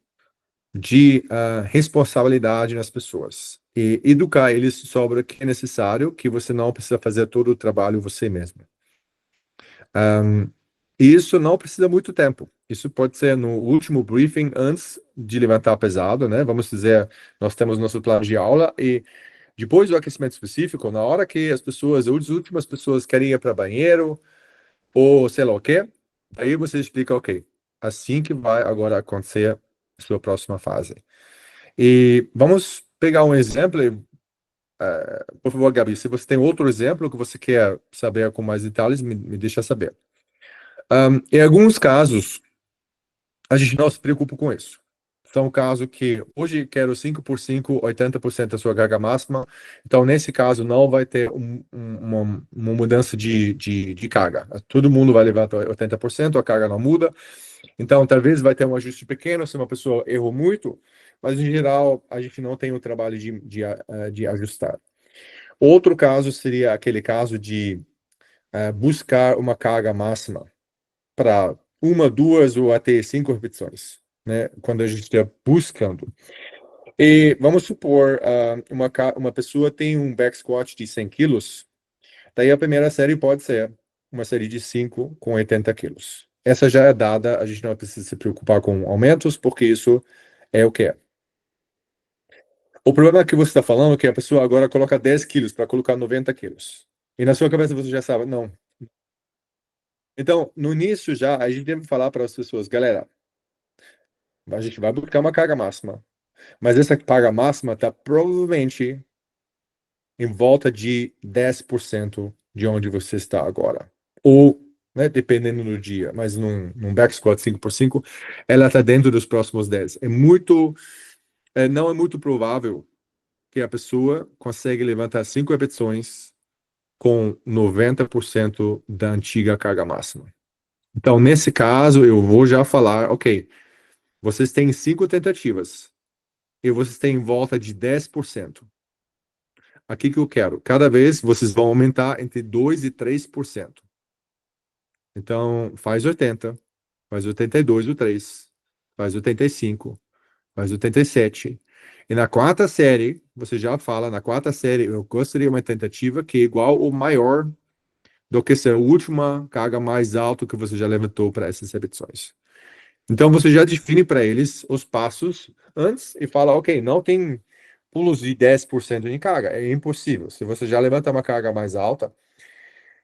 [SPEAKER 6] de responsabilidade nas pessoas e educar eles sobre o que é necessário, que você não precisa fazer todo o trabalho você mesmo. E isso não precisa muito tempo. Isso pode ser no último briefing antes de levantar pesado, né? Vamos dizer, nós temos nosso plano de aula e depois do aquecimento específico, na hora que as últimas pessoas querem ir para banheiro ou sei lá o quê, aí você explica, ok, assim que vai agora acontecer a sua próxima fase. E vamos pegar um exemplo, por favor, Gabi, se você tem outro exemplo que você quer saber com mais detalhes, me deixa saber. Em alguns casos, a gente não se preocupa com isso. São casos que hoje quero 5 por 5, 80% da sua carga máxima. Então, nesse caso, não vai ter uma mudança de carga. Todo mundo vai levantar 80%, a carga não muda. Então, talvez vai ter um ajuste pequeno se uma pessoa errou muito, mas em geral, a gente não tem o trabalho de ajustar. Outro caso seria aquele caso de buscar uma carga máxima para uma, duas ou até 5 repetições, né? Quando a gente está buscando. E vamos supor, uma pessoa tem um back squat de 100 quilos, daí a primeira série pode ser uma série de 5 com 80 quilos. Essa já é dada, a gente não precisa se preocupar com aumentos, porque isso é o que é. O problema que você está falando é que a pessoa agora coloca 10 quilos para colocar 90 quilos. E na sua cabeça você já sabe, não. Então, no início já, a gente deve falar para as pessoas, galera, a gente vai buscar uma carga máxima. Mas essa carga máxima está provavelmente em volta de 10% de onde você está agora. Ou, né, dependendo do dia, mas num back squat 5x5, ela está dentro dos próximos 10. Não é muito provável que a pessoa consiga levantar 5 repetições com 90% da antiga carga máxima. Então, nesse caso, eu vou já falar, ok, vocês têm 5 tentativas e vocês têm em volta de 10%. Aqui que eu quero. Cada vez vocês vão aumentar entre 2% e 3%. Então, faz 80, faz 82 o 3, faz 85, faz 87. E na quarta série, você já fala, na quarta série, eu gostaria de uma tentativa que é igual ou maior do que ser a última carga mais alta que você já levantou para essas repetições. Então, você já define para eles os passos antes e fala, ok, não tem pulos de 10% de carga, é impossível. Se você já levanta uma carga mais alta,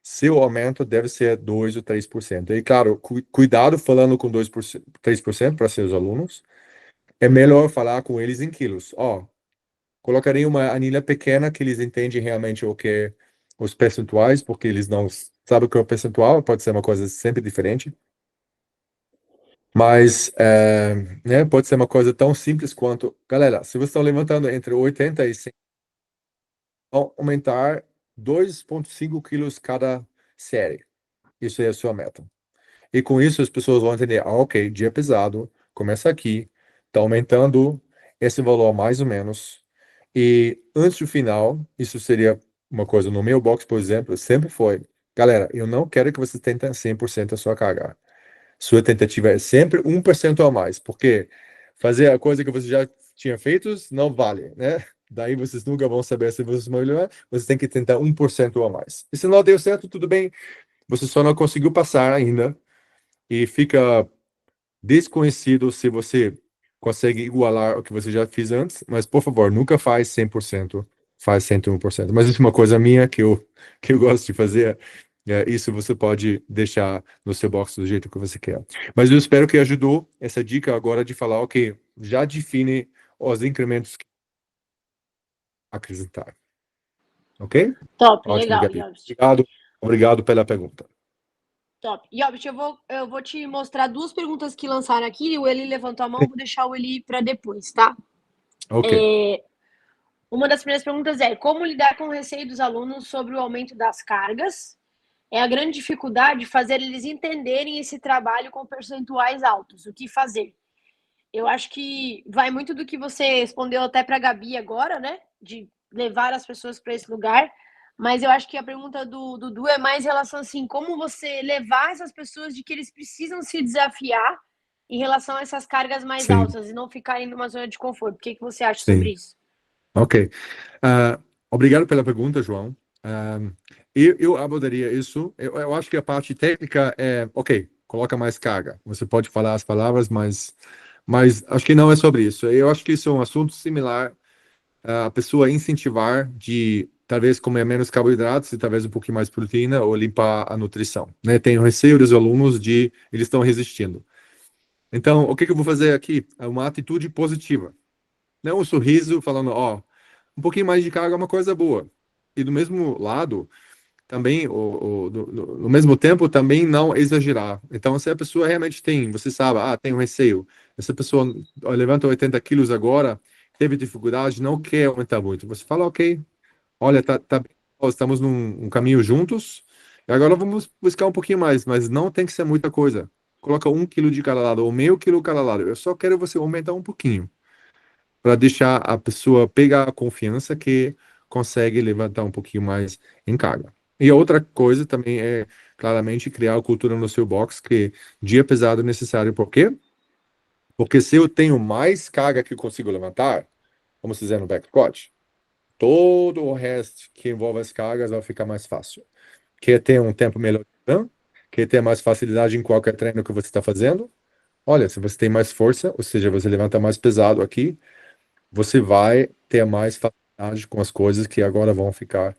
[SPEAKER 6] seu aumento deve ser 2 ou 3%. E, claro, cuidado falando com 2%, 3% para seus alunos. É melhor falar com eles em quilos. Colocaria uma anilha pequena que eles entendem realmente o que é os percentuais, porque eles não sabem o que é o percentual, pode ser uma coisa sempre diferente. Mas, né, pode ser uma coisa tão simples quanto, galera, se vocês estão levantando entre 80 e 100, vão aumentar 2,5 quilos cada série. Isso é a sua meta. E com isso as pessoas vão entender, ok, dia pesado, começa aqui, está aumentando esse valor mais ou menos. E antes do final, isso seria uma coisa no meu box, por exemplo, sempre foi, galera, eu não quero que você tente 100% a sua carga. Sua tentativa é sempre 1% a mais, porque fazer a coisa que você já tinha feito não vale, né? Daí vocês nunca vão saber se vocês vão melhorar, você tem que tentar 1% a mais. E se não deu certo, tudo bem, você só não conseguiu passar ainda, e fica desconhecido se você consegue igualar o que você já fez antes, mas por favor, nunca faz 100%, faz 101%. Mas isso é uma coisa minha que eu gosto de fazer. Isso você pode deixar no seu box do jeito que você quer. Mas eu espero que ajudou essa dica agora de falar, ok, já define os incrementos que acrescentar. Ok?
[SPEAKER 1] Top,
[SPEAKER 6] Ótimo,
[SPEAKER 1] legal,
[SPEAKER 6] Gabi.
[SPEAKER 1] Jobs.
[SPEAKER 6] Obrigado pela pergunta.
[SPEAKER 1] Top. Jobs, eu vou te mostrar duas perguntas que lançaram aqui. O Eli levantou a mão, vou deixar o Eli para depois, tá?
[SPEAKER 6] Ok.
[SPEAKER 1] Uma das primeiras perguntas é: como lidar com o receio dos alunos sobre o aumento das cargas? É a grande dificuldade fazer eles entenderem esse trabalho com percentuais altos. O que fazer? Eu acho que vai muito do que você respondeu até para a Gabi agora, né? De levar as pessoas para esse lugar. Mas eu acho que a pergunta do Dudu é mais em relação assim, como você levar essas pessoas de que eles precisam se desafiar em relação a essas cargas mais
[SPEAKER 6] Sim,
[SPEAKER 1] altas e não ficarem numa zona de conforto. O que você acha sobre
[SPEAKER 6] sim.
[SPEAKER 1] isso?
[SPEAKER 6] Ok. Obrigado pela pergunta, João. Eu abordaria isso. Eu acho que a parte técnica é, ok, coloca mais carga. Você pode falar as palavras, mas acho que não é sobre isso. Eu acho que isso é um assunto similar a pessoa incentivar de talvez comer menos carboidratos e talvez um pouquinho mais proteína ou limpar a nutrição, né? Tenho receio dos alunos de eles estão resistindo. Então, o que eu vou fazer aqui? É uma atitude positiva. Não um sorriso falando, ó, um pouquinho mais de carga é uma coisa boa. E do mesmo lado, também, no mesmo tempo, também não exagerar. Então, se a pessoa realmente tem, você sabe, tem um receio, essa pessoa levanta 80 quilos agora, teve dificuldade, não quer aumentar muito. Você fala, ok, olha, estamos num caminho juntos, e agora vamos buscar um pouquinho mais, mas não tem que ser muita coisa. Coloca 1 quilo de cada lado, ou meio quilo cada lado. Eu só quero você aumentar um pouquinho, para deixar a pessoa pegar a confiança que consegue levantar um pouquinho mais em carga. E a outra coisa também é, claramente, criar a cultura no seu box, que dia pesado é necessário. Por quê? Porque se eu tenho mais carga que eu consigo levantar, vamos dizer no back squat, todo o resto que envolve as cargas vai ficar mais fácil. Quer ter um tempo melhor, quer ter mais facilidade em qualquer treino que você está fazendo? Olha, se você tem mais força, ou seja, você levanta mais pesado aqui, você vai ter mais facilidade com as coisas que agora vão ficar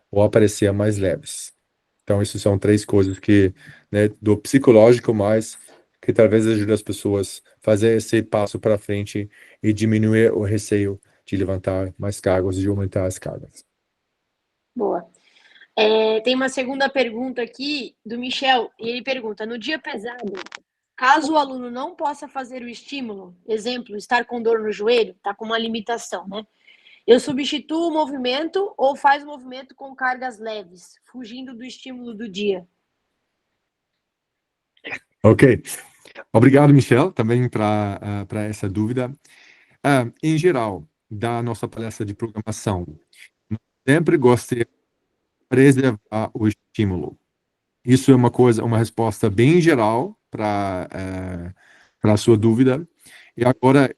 [SPEAKER 6] ou aparecer mais leves. Então, isso são 3 coisas que, né, do psicológico mais, que talvez ajude as pessoas a fazer esse passo para frente e diminuir o receio de levantar mais cargas e de aumentar as cargas.
[SPEAKER 1] Boa. Tem uma segunda pergunta aqui do Michel, e ele pergunta: no dia pesado, caso o aluno não possa fazer o estímulo, exemplo, estar com dor no joelho, está com uma limitação, né? Eu substituo o movimento ou faz o movimento com cargas leves, fugindo do estímulo do dia?
[SPEAKER 6] Ok. Obrigado, Michel, também para essa dúvida. Em geral, da nossa palestra de programação, sempre gostei de preservar o estímulo. Isso é uma resposta bem geral para a sua dúvida. E agora,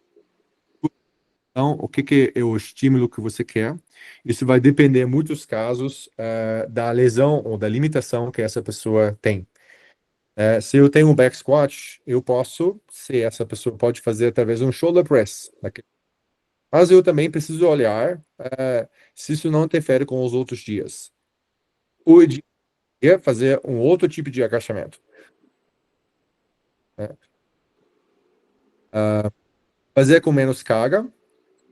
[SPEAKER 6] então, o que é o estímulo que você quer? Isso vai depender, em muitos casos, da lesão ou da limitação que essa pessoa tem. Se eu tenho um back squat, eu posso, se essa pessoa pode fazer talvez um shoulder press. Mas eu também preciso olhar se isso não interfere com os outros dias. O ideal é fazer um outro tipo de agachamento. Fazer com menos carga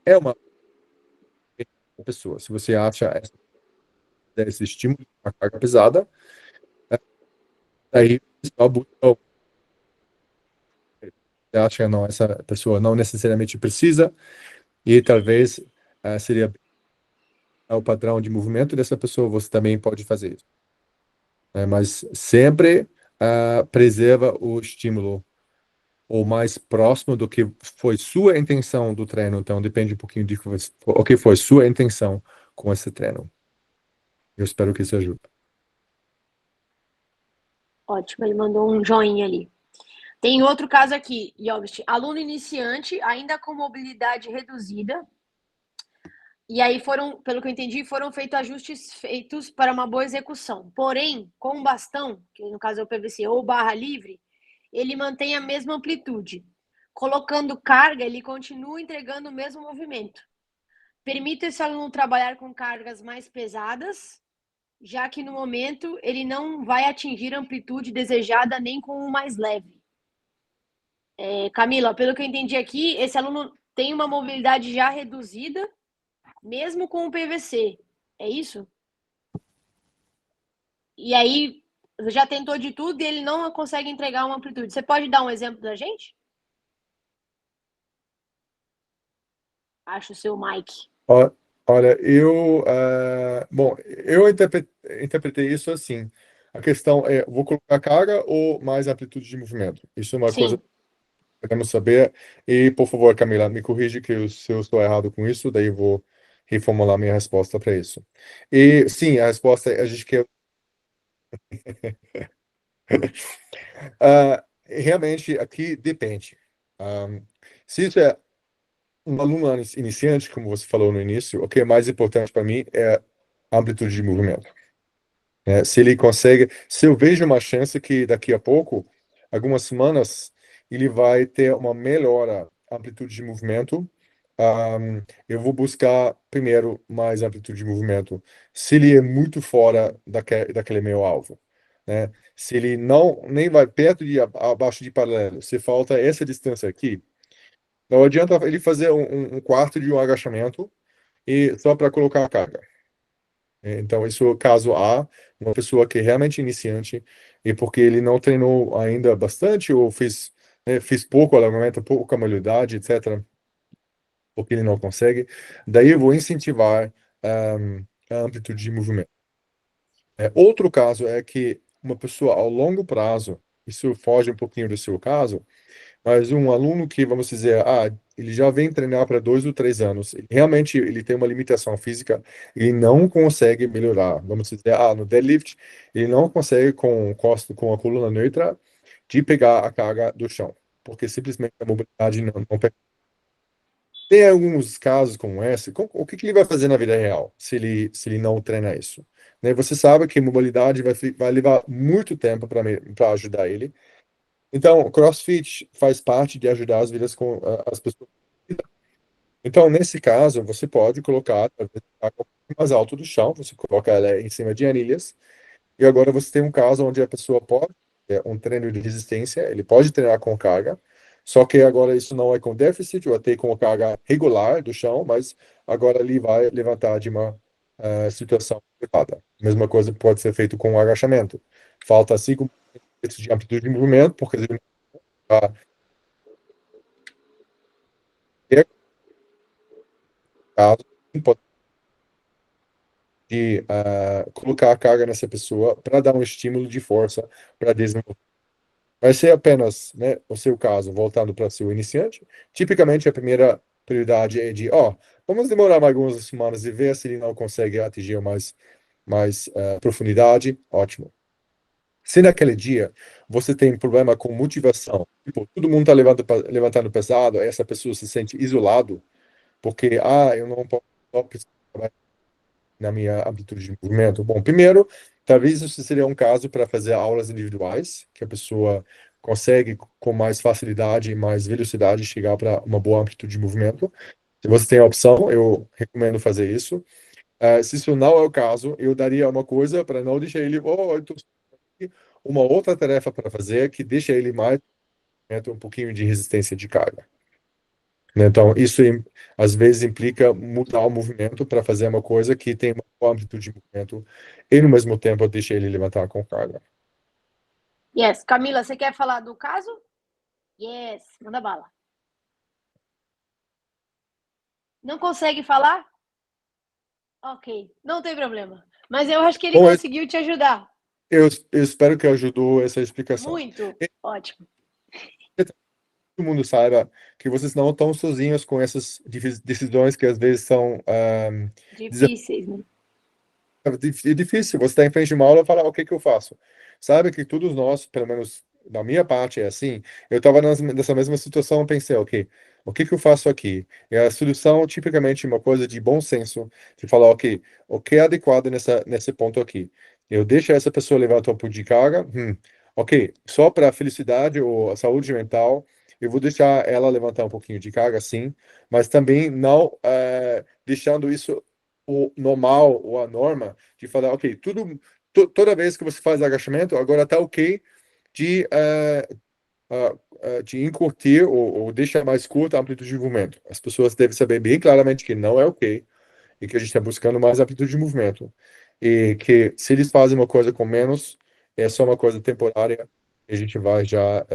[SPEAKER 6] é uma pessoa. Se você acha esse estímulo, uma carga pesada, aí você acha não, essa pessoa não necessariamente precisa, e talvez seria o padrão de movimento dessa pessoa, você também pode fazer isso. Mas sempre preserva o estímulo o mais próximo do que foi sua intenção do treino. Então, depende um pouquinho de o que foi sua intenção com esse treino. Eu espero que isso ajude.
[SPEAKER 1] Ótimo, ele mandou um joinha ali. Tem outro caso aqui, Jobst, aluno iniciante, ainda com mobilidade reduzida, e aí pelo que eu entendi, foram feitos ajustes feitos para uma boa execução. Porém, com o bastão, que no caso é o PVC, ou barra livre, ele mantém a mesma amplitude. Colocando carga, ele continua entregando o mesmo movimento. Permite esse aluno trabalhar com cargas mais pesadas, já que no momento ele não vai atingir a amplitude desejada nem com o mais leve. Camila, pelo que eu entendi aqui, esse aluno tem uma mobilidade já reduzida, mesmo com o PVC. É isso? E aí, já tentou de tudo e ele não consegue entregar uma amplitude. Você pode dar um exemplo da gente? Acho o seu mic.
[SPEAKER 6] Olha, eu interpretei isso assim. A questão é, vou colocar carga ou mais amplitude de movimento? Isso é uma coisa
[SPEAKER 1] Sim.
[SPEAKER 6] que queremos saber. E, por favor, Camila, me corrige se eu estou errado com isso, daí eu vou reformular minha resposta para isso. E, sim, a resposta é a gente quer... realmente, aqui depende. Se isso é um aluno iniciante, como você falou no início, o que é mais importante para mim é amplitude de movimento. Se ele consegue, se eu vejo uma chance que daqui a pouco, algumas semanas, ele vai ter uma melhora amplitude de movimento, eu vou buscar primeiro mais amplitude de movimento. Se ele é muito fora daquele meu alvo, né? Se ele não nem vai perto de abaixo de paralelo, se falta essa distância aqui, não adianta ele fazer um quarto de um agachamento e só para colocar a carga. Então, isso é o caso A, uma pessoa que é realmente iniciante e porque ele não treinou ainda bastante ou fez pouco alongamento, pouca mobilidade, etc., porque ele não consegue. Daí eu vou incentivar a amplitude de movimento. Outro caso é que uma pessoa ao longo prazo, isso foge um pouquinho do seu caso, mas um aluno que, vamos dizer, ele já vem treinar para 2 ou 3 anos, realmente ele tem uma limitação física, ele não consegue melhorar. Vamos dizer, no deadlift, ele não consegue com a coluna neutra de pegar a carga do chão, porque simplesmente a mobilidade não permite. Tem alguns casos como esse, o que ele vai fazer na vida real se ele não treina isso? Né? Você sabe que mobilidade vai levar muito tempo para ajudar ele. Então, o CrossFit faz parte de ajudar as pessoas. Então, nesse caso, você pode colocar talvez, a coisa mais alto do chão, você coloca ela em cima de anilhas, e agora você tem um caso onde a pessoa pode ter um treino de resistência, ele pode treinar com carga, só que agora isso não é com déficit, ou até com carga regular do chão, mas agora ele vai levantar de uma situação elevada. A mesma coisa pode ser feito com o agachamento. Falta 5 de amplitude de movimento, porque ele não está caso de colocar a carga nessa pessoa para dar um estímulo de força para desenvolver. Vai ser apenas, né, o seu caso, voltando para o seu iniciante. Tipicamente, a primeira prioridade é de, vamos demorar mais algumas semanas e ver se ele não consegue atingir mais profundidade. Ótimo. Se naquele dia você tem problema com motivação, tipo, todo mundo está levantando pesado, essa pessoa se sente isolado, porque, eu não posso na minha amplitude de movimento. Bom, primeiro, talvez isso seria um caso para fazer aulas individuais, que a pessoa consegue com mais facilidade e mais velocidade chegar para uma boa amplitude de movimento. Se você tem a opção, eu recomendo fazer isso. Se isso não é o caso, eu daria uma coisa para não deixar ele, eu tô uma outra tarefa para fazer que deixa ele mais um pouquinho de resistência de carga. Então, isso às vezes implica mudar o movimento para fazer uma coisa que tem uma boa amplitude de movimento e, no mesmo tempo, deixa ele levantar com carga.
[SPEAKER 1] Yes. Camila, você quer falar do caso? Yes. Manda bala. Não consegue falar? Ok. Não tem problema. Mas eu acho que ele conseguiu te ajudar.
[SPEAKER 6] Eu espero que ajudou essa explicação.
[SPEAKER 1] Muito. Ótimo.
[SPEAKER 6] Todo mundo saiba que vocês não estão sozinhos com essas decisões que às vezes são
[SPEAKER 1] difíceis, né?
[SPEAKER 6] É difícil. Você está em frente de uma aula e fala, o que eu faço? Sabe que todos nós, pelo menos da minha parte, é assim. Eu estava nessa mesma situação, pensei, ok, o que eu faço aqui? E a solução, tipicamente, uma coisa de bom senso, de falar, ok, o que é adequado nesse ponto aqui? Eu deixo essa pessoa levantar um pouco de carga? Ok, só para a felicidade ou a saúde mental, eu vou deixar ela levantar um pouquinho de carga, sim, mas também não deixando isso o normal ou a norma de falar, ok, toda vez que você faz agachamento, agora está ok de encurtir ou deixar mais curta a amplitude de movimento. As pessoas devem saber bem claramente que não é ok e que a gente está buscando mais amplitude de movimento. E que se eles fazem uma coisa com menos, é só uma coisa temporária e a gente vai já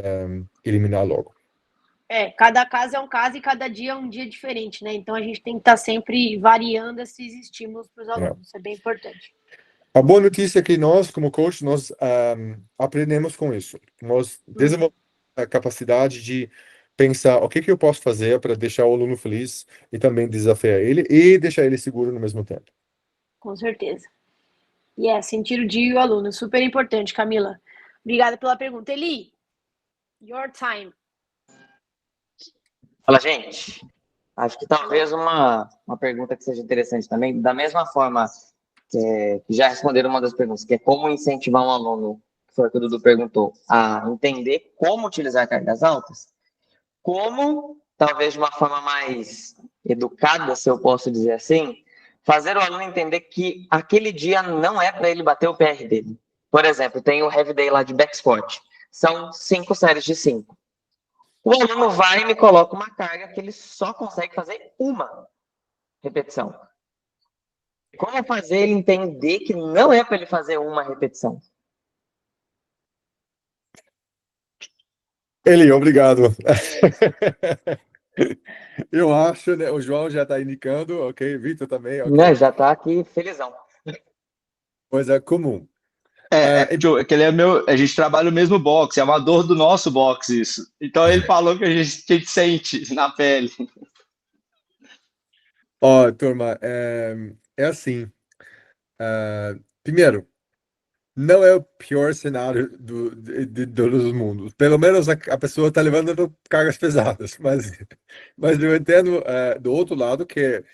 [SPEAKER 6] eliminar logo.
[SPEAKER 1] Cada caso é um caso e cada dia é um dia diferente, né? Então a gente tem que estar sempre variando esses estímulos para os alunos. Isso é bem importante.
[SPEAKER 6] A boa notícia é que nós, como coach, nós aprendemos com isso. Nós desenvolvemos a capacidade de pensar o que eu posso fazer para deixar o aluno feliz e também desafiar ele e deixar ele seguro no mesmo tempo.
[SPEAKER 1] Com certeza. Sentir o dia e o aluno. Super importante, Camila. Obrigada pela pergunta. Eli, your time.
[SPEAKER 7] Fala, gente. Acho que talvez uma pergunta que seja interessante também, da mesma forma que já responderam uma das perguntas, que é como incentivar um aluno, que foi o que o Dudu perguntou, a entender como utilizar cargas altas. Como, talvez de uma forma mais educada, se eu posso dizer assim, fazer o aluno entender que aquele dia não é para ele bater o PR dele. Por exemplo, tem o Heavy Day lá de back squat. São 5 séries de 5. O aluno vai e me coloca uma carga que ele só consegue fazer uma repetição. Como fazer ele entender que não é para ele fazer uma repetição?
[SPEAKER 6] Eli, obrigado. Eu acho, né? O João já está indicando, ok? Vitor também, ok?
[SPEAKER 7] Não, já está aqui felizão.
[SPEAKER 6] Coisa comum.
[SPEAKER 3] Que ele é a gente trabalha no mesmo boxe, é amador do nosso boxe isso. Então ele falou que a gente sente na pele.
[SPEAKER 6] Ó, turma, é assim. Primeiro, não é o pior cenário de todos os mundos. Pelo menos a pessoa está levantando cargas pesadas, mas eu entendo do outro lado que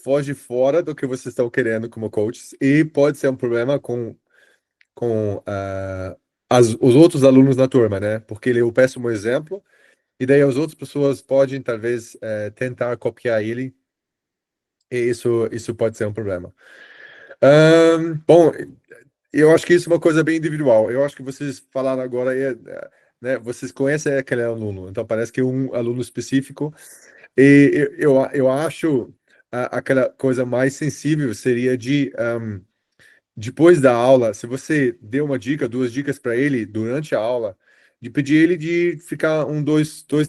[SPEAKER 6] foge fora do que vocês estão querendo como coaches e pode ser um problema com os outros alunos da turma, né? Porque ele é o péssimo exemplo e daí as outras pessoas podem talvez tentar copiar ele e isso pode ser um problema. Bom, eu acho que isso é uma coisa bem individual. Eu acho que vocês falaram agora, né? Vocês conhecem aquele aluno, então parece que é um aluno específico. E eu acho aquela coisa mais sensível seria depois da aula, se você deu uma dica, 2 dicas para ele durante a aula, de pedir ele de ficar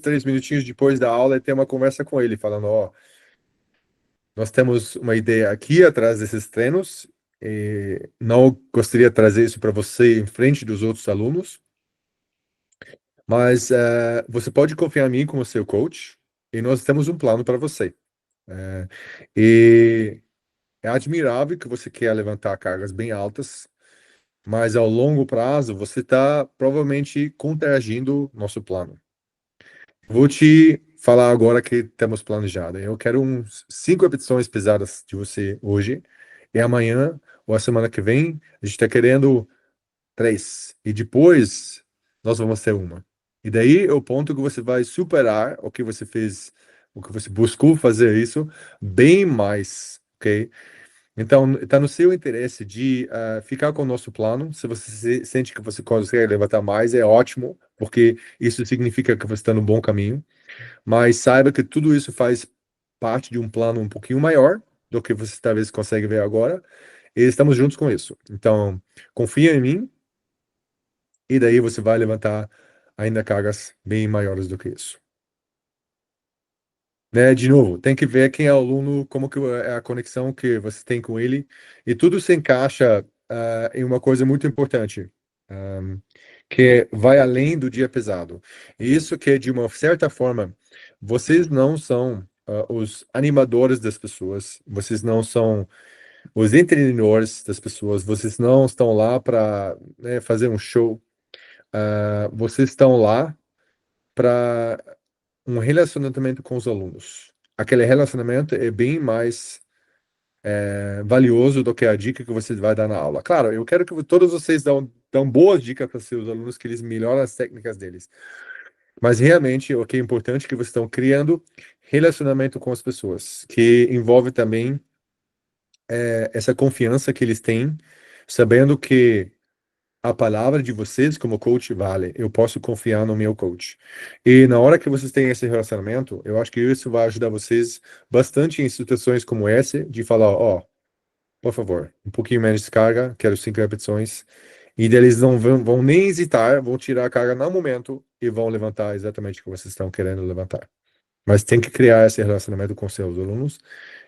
[SPEAKER 6] 3 minutinhos depois da aula e ter uma conversa com ele, falando, ó, nós temos uma ideia aqui atrás desses treinos. E não gostaria de trazer isso para você em frente dos outros alunos, mas você pode confiar em mim como seu coach e nós temos um plano para você. E é admirável que você quer levantar cargas bem altas, mas ao longo prazo você está provavelmente contrariando nosso plano. Vou te falar agora que temos planejado. Eu quero 5 repetições pesadas de você hoje e amanhã ou a semana que vem a gente está querendo 3 e depois nós vamos ter uma. E daí é o ponto que você vai superar o que você fez, o que você buscou fazer isso bem mais, ok? Então, está no seu interesse de ficar com o nosso plano. Se você sente que você consegue levantar mais, é ótimo, porque isso significa que você está no bom caminho. Mas saiba que tudo isso faz parte de um plano um pouquinho maior do que você talvez consegue ver agora. E estamos juntos com isso. Então, confia em mim e daí você vai levantar ainda cargas bem maiores do que isso. Né? De novo, tem que ver quem é o aluno, como que é a conexão que você tem com ele, e tudo se encaixa em uma coisa muito importante, que vai além do dia pesado. E isso que, de uma certa forma, vocês não são os animadores das pessoas, vocês não são os entendedores das pessoas, vocês não estão lá para, né, fazer um show, vocês estão lá para um relacionamento com os alunos. Aquele relacionamento é bem mais valioso do que a dica que você vai dar na aula. Claro, eu quero que todos vocês dão boas dicas para seus alunos, que eles melhoram as técnicas deles. Mas realmente o que é importante é que vocês estão criando relacionamento com as pessoas, que envolve também essa confiança que eles têm, sabendo que a palavra de vocês como coach vale. Eu posso confiar no meu coach. E na hora que vocês têm esse relacionamento, eu acho que isso vai ajudar vocês bastante em situações como essa, de falar, ó, por favor, um pouquinho menos de carga, quero 5 repetições. E daí eles não vão nem hesitar, vão tirar a carga no momento e vão levantar exatamente o que vocês estão querendo levantar. Mas tem que criar esse relacionamento com seus alunos.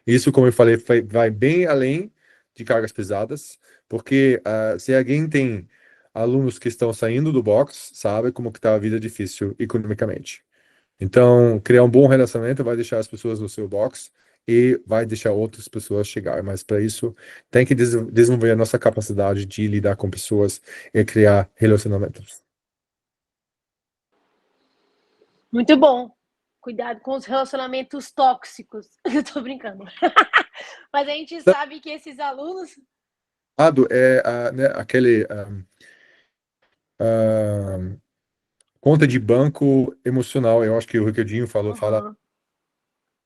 [SPEAKER 6] Isso, como eu falei, vai bem além de cargas pesadas, porque se alguém tem alunos que estão saindo do box, sabe como que está a vida difícil economicamente. Então, criar um bom relacionamento vai deixar as pessoas no seu box e vai deixar outras pessoas chegar. Mas para isso, tem que desenvolver a nossa capacidade de lidar com pessoas e criar relacionamentos.
[SPEAKER 1] Muito bom. Cuidado com os relacionamentos tóxicos. Eu tô brincando. Mas a gente sabe que esses alunos
[SPEAKER 6] né, aquele conta de banco emocional. Eu acho que o Ricardinho fala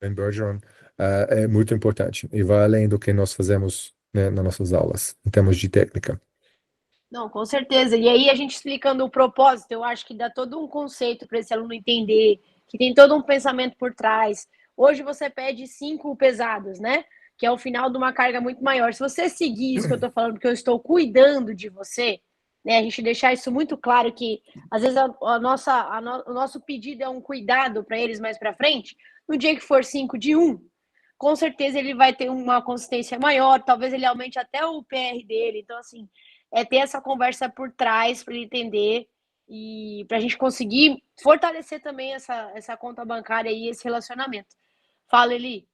[SPEAKER 6] em Bergeron, é muito importante e vai além do que nós fazemos, né, nas nossas aulas, em termos de técnica.
[SPEAKER 1] Não, com certeza. E aí a gente explicando o propósito, eu acho que dá todo um conceito para esse aluno entender, que tem todo um pensamento por trás. Hoje você pede 5 pesados, né? Que é o final de uma carga muito maior. Se você seguir isso que eu estou falando, porque eu estou cuidando de você, né? A gente deixar isso muito claro que às vezes o nosso pedido é um cuidado para eles mais para frente. No dia que for 5 de 1, com certeza ele vai ter uma consistência maior, talvez ele aumente até o PR dele. Então, assim, é ter essa conversa por trás para ele entender e para a gente conseguir fortalecer também essa conta bancária e esse relacionamento. Fala, Eli.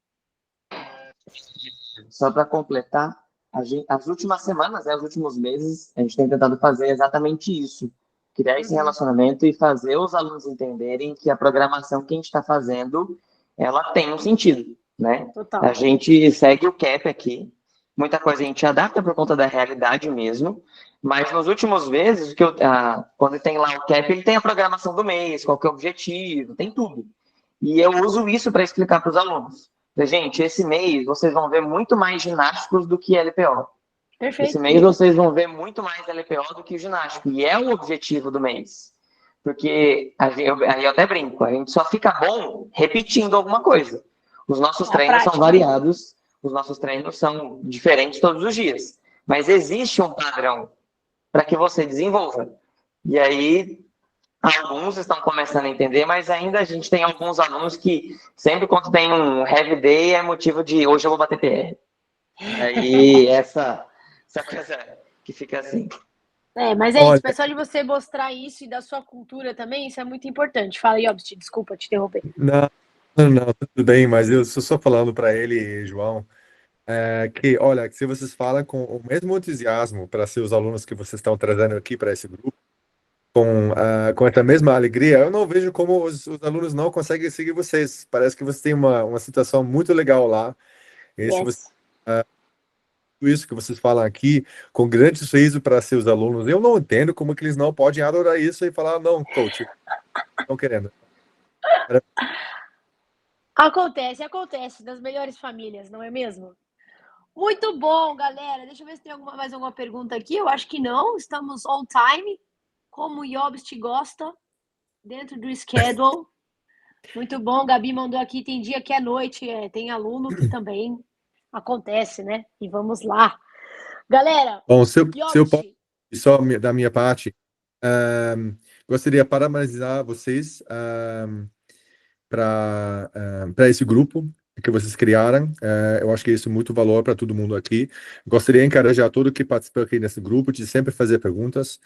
[SPEAKER 7] Só para completar, as últimas semanas, né, os últimos meses, a gente tem tentado fazer exatamente isso. Criar esse relacionamento e fazer os alunos entenderem que a programação que a gente está fazendo, ela tem um sentido, né?
[SPEAKER 1] Total.
[SPEAKER 7] A gente segue o CAP aqui, muita coisa a gente adapta por conta da realidade mesmo, mas nos últimos meses, quando tem lá o CAP, ele tem a programação do mês, qual que é o objetivo, tem tudo. E eu uso isso para explicar para os alunos. Gente, esse mês vocês vão ver muito mais ginásticos do que LPO.
[SPEAKER 1] Perfeito.
[SPEAKER 7] Esse mês vocês vão ver muito mais LPO do que ginástico. E é o objetivo do mês. Porque, aí eu até brinco, a gente só fica bom repetindo alguma coisa. Os nossos treinos são variados, os nossos treinos são diferentes todos os dias. Mas existe um padrão para que você desenvolva. E aí, alguns estão começando a entender, mas ainda a gente tem alguns alunos que sempre quando tem um heavy day é motivo de hoje eu vou bater PR. Aí essa coisa que fica assim.
[SPEAKER 1] Mas é isso, pessoal, de você mostrar isso e da sua cultura também, isso é muito importante. Fala, Jobst, desculpa te interromper.
[SPEAKER 6] Não, tudo bem, mas eu estou só falando para ele, João, que, olha, se vocês falam com o mesmo entusiasmo para ser os alunos que vocês estão trazendo aqui para esse grupo, com essa mesma alegria, eu não vejo como os alunos não conseguem seguir vocês. Parece que você tem uma situação muito legal lá. E se você, tudo isso que vocês falam aqui, com grande sorriso para seus alunos, eu não entendo como que eles não podem adorar isso e falar, não, coach, estão querendo.
[SPEAKER 1] Acontece das melhores famílias, não é mesmo? Muito bom, galera. Deixa eu ver se tem mais alguma pergunta aqui. Eu acho que não. Estamos on time, como o Jobst gosta, dentro do schedule. Muito bom. Gabi mandou aqui. Tem dia que é noite, tem aluno que também acontece, né? E vamos lá. Galera,
[SPEAKER 6] bom, se eu posso, só da minha parte, gostaria de parabenizar vocês para esse grupo que vocês criaram. Eu acho que isso é muito valor para todo mundo aqui. Gostaria de encorajar todo que participa aqui nesse grupo de sempre fazer perguntas.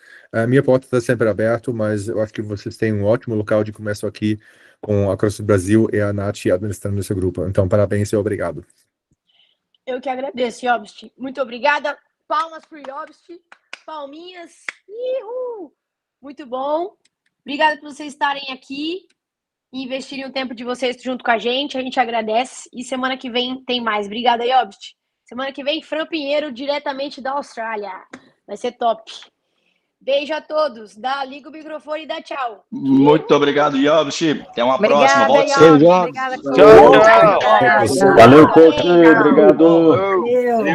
[SPEAKER 6] Minha porta está sempre aberta, mas eu acho que vocês têm um ótimo local de começo aqui com a CrossFit Brasil e a Nath administrando esse grupo. Então, parabéns e obrigado.
[SPEAKER 1] Eu que agradeço, Jobst. Muito obrigada. Palmas para o Jobst. Palminhas. Uhul. Muito bom. Obrigada por vocês estarem aqui e investirem o tempo de vocês junto com a gente. A gente agradece. E semana que vem tem mais. Obrigada, Jobst. Semana que vem, Fran Pinheiro, diretamente da Austrália. Vai ser top. Beijo a todos. Liga o microfone e dá tchau.
[SPEAKER 8] Muito obrigado, Jobst. Até uma próxima.
[SPEAKER 5] Volte
[SPEAKER 8] sempre.
[SPEAKER 5] Obrigada,
[SPEAKER 8] Tchau.
[SPEAKER 3] Valeu, coach. Obrigado.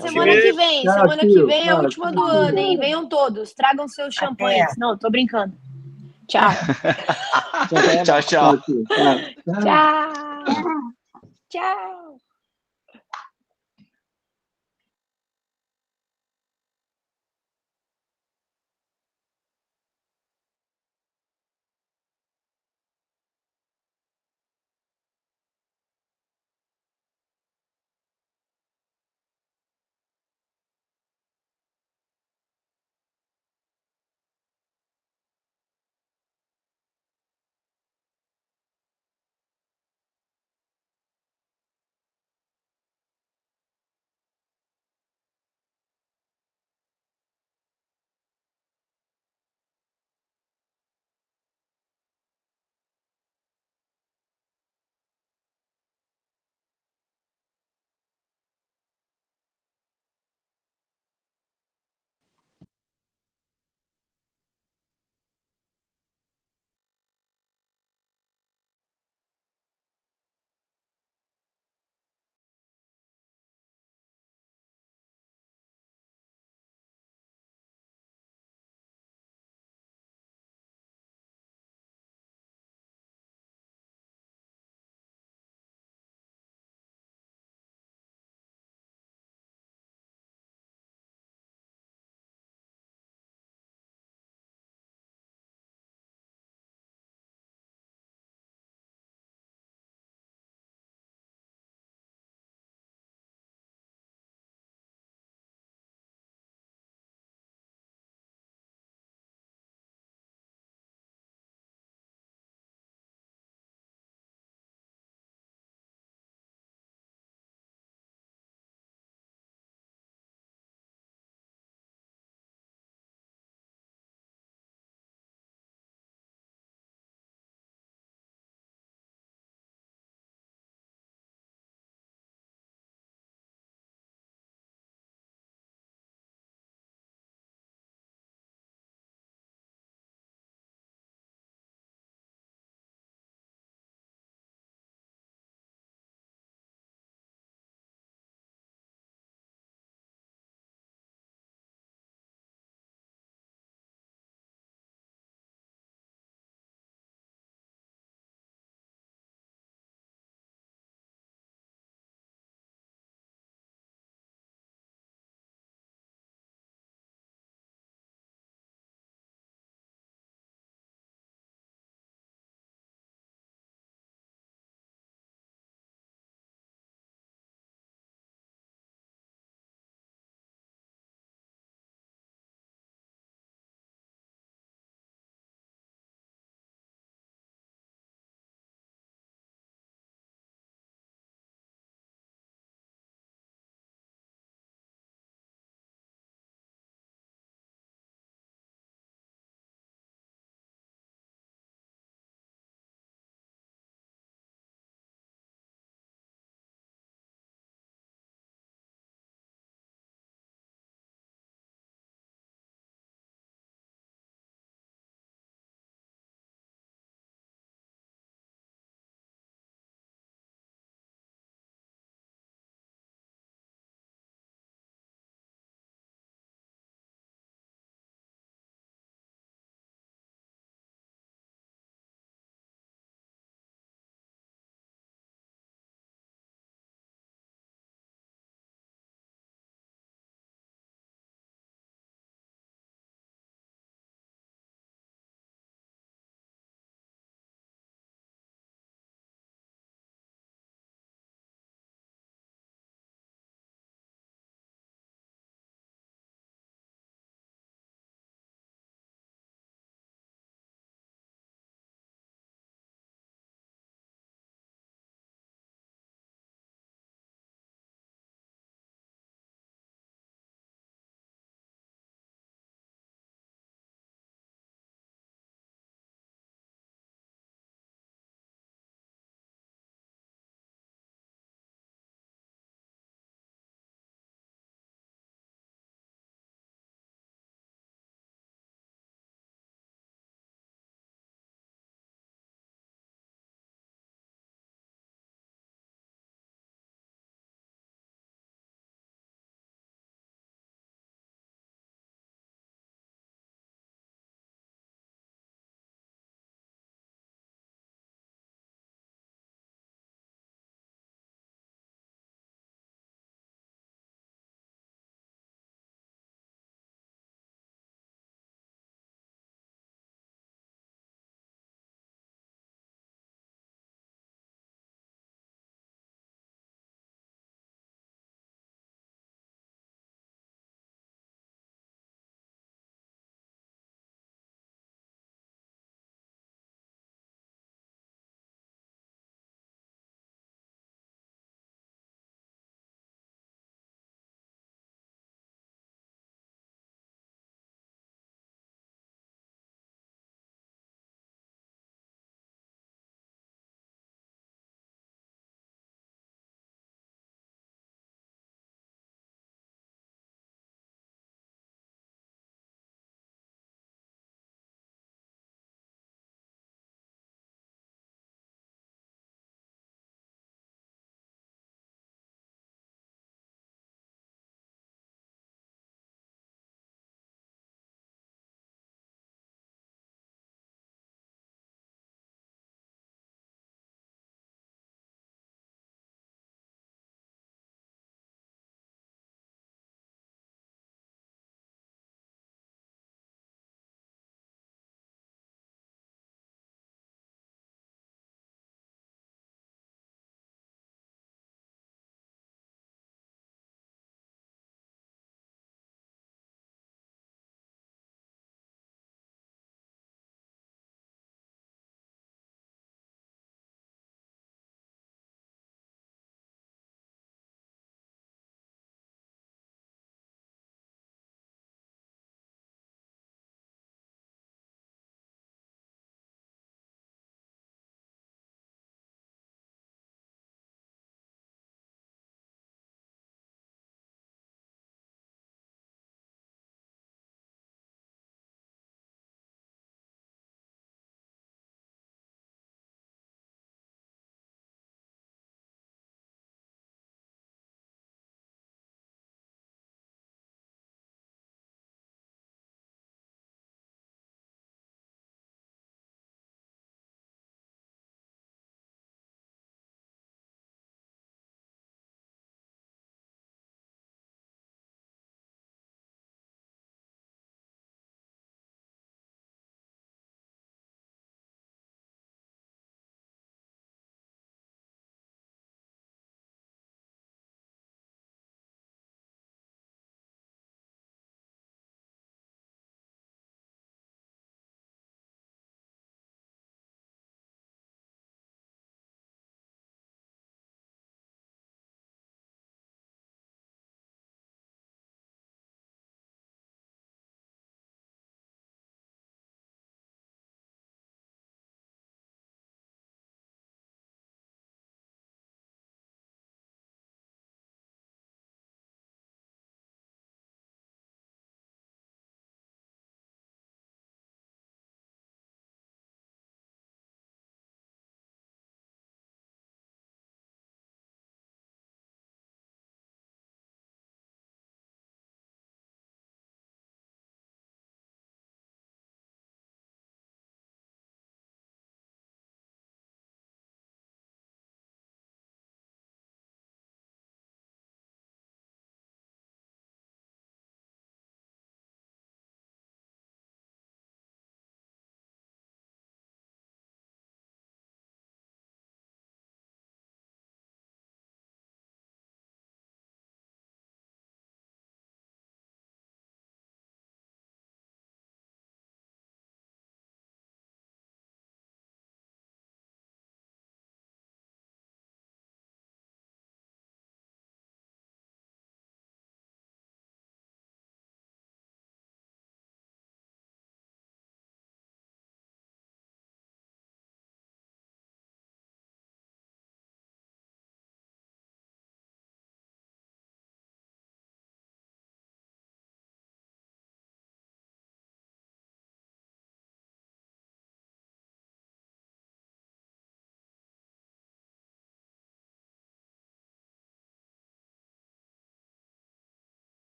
[SPEAKER 1] Semana que vem é a última do ano, hein? Venham todos. Tragam seus champanhes. Não, tô brincando. Tchau.
[SPEAKER 8] Tchau.
[SPEAKER 1] Tchau. Tchau.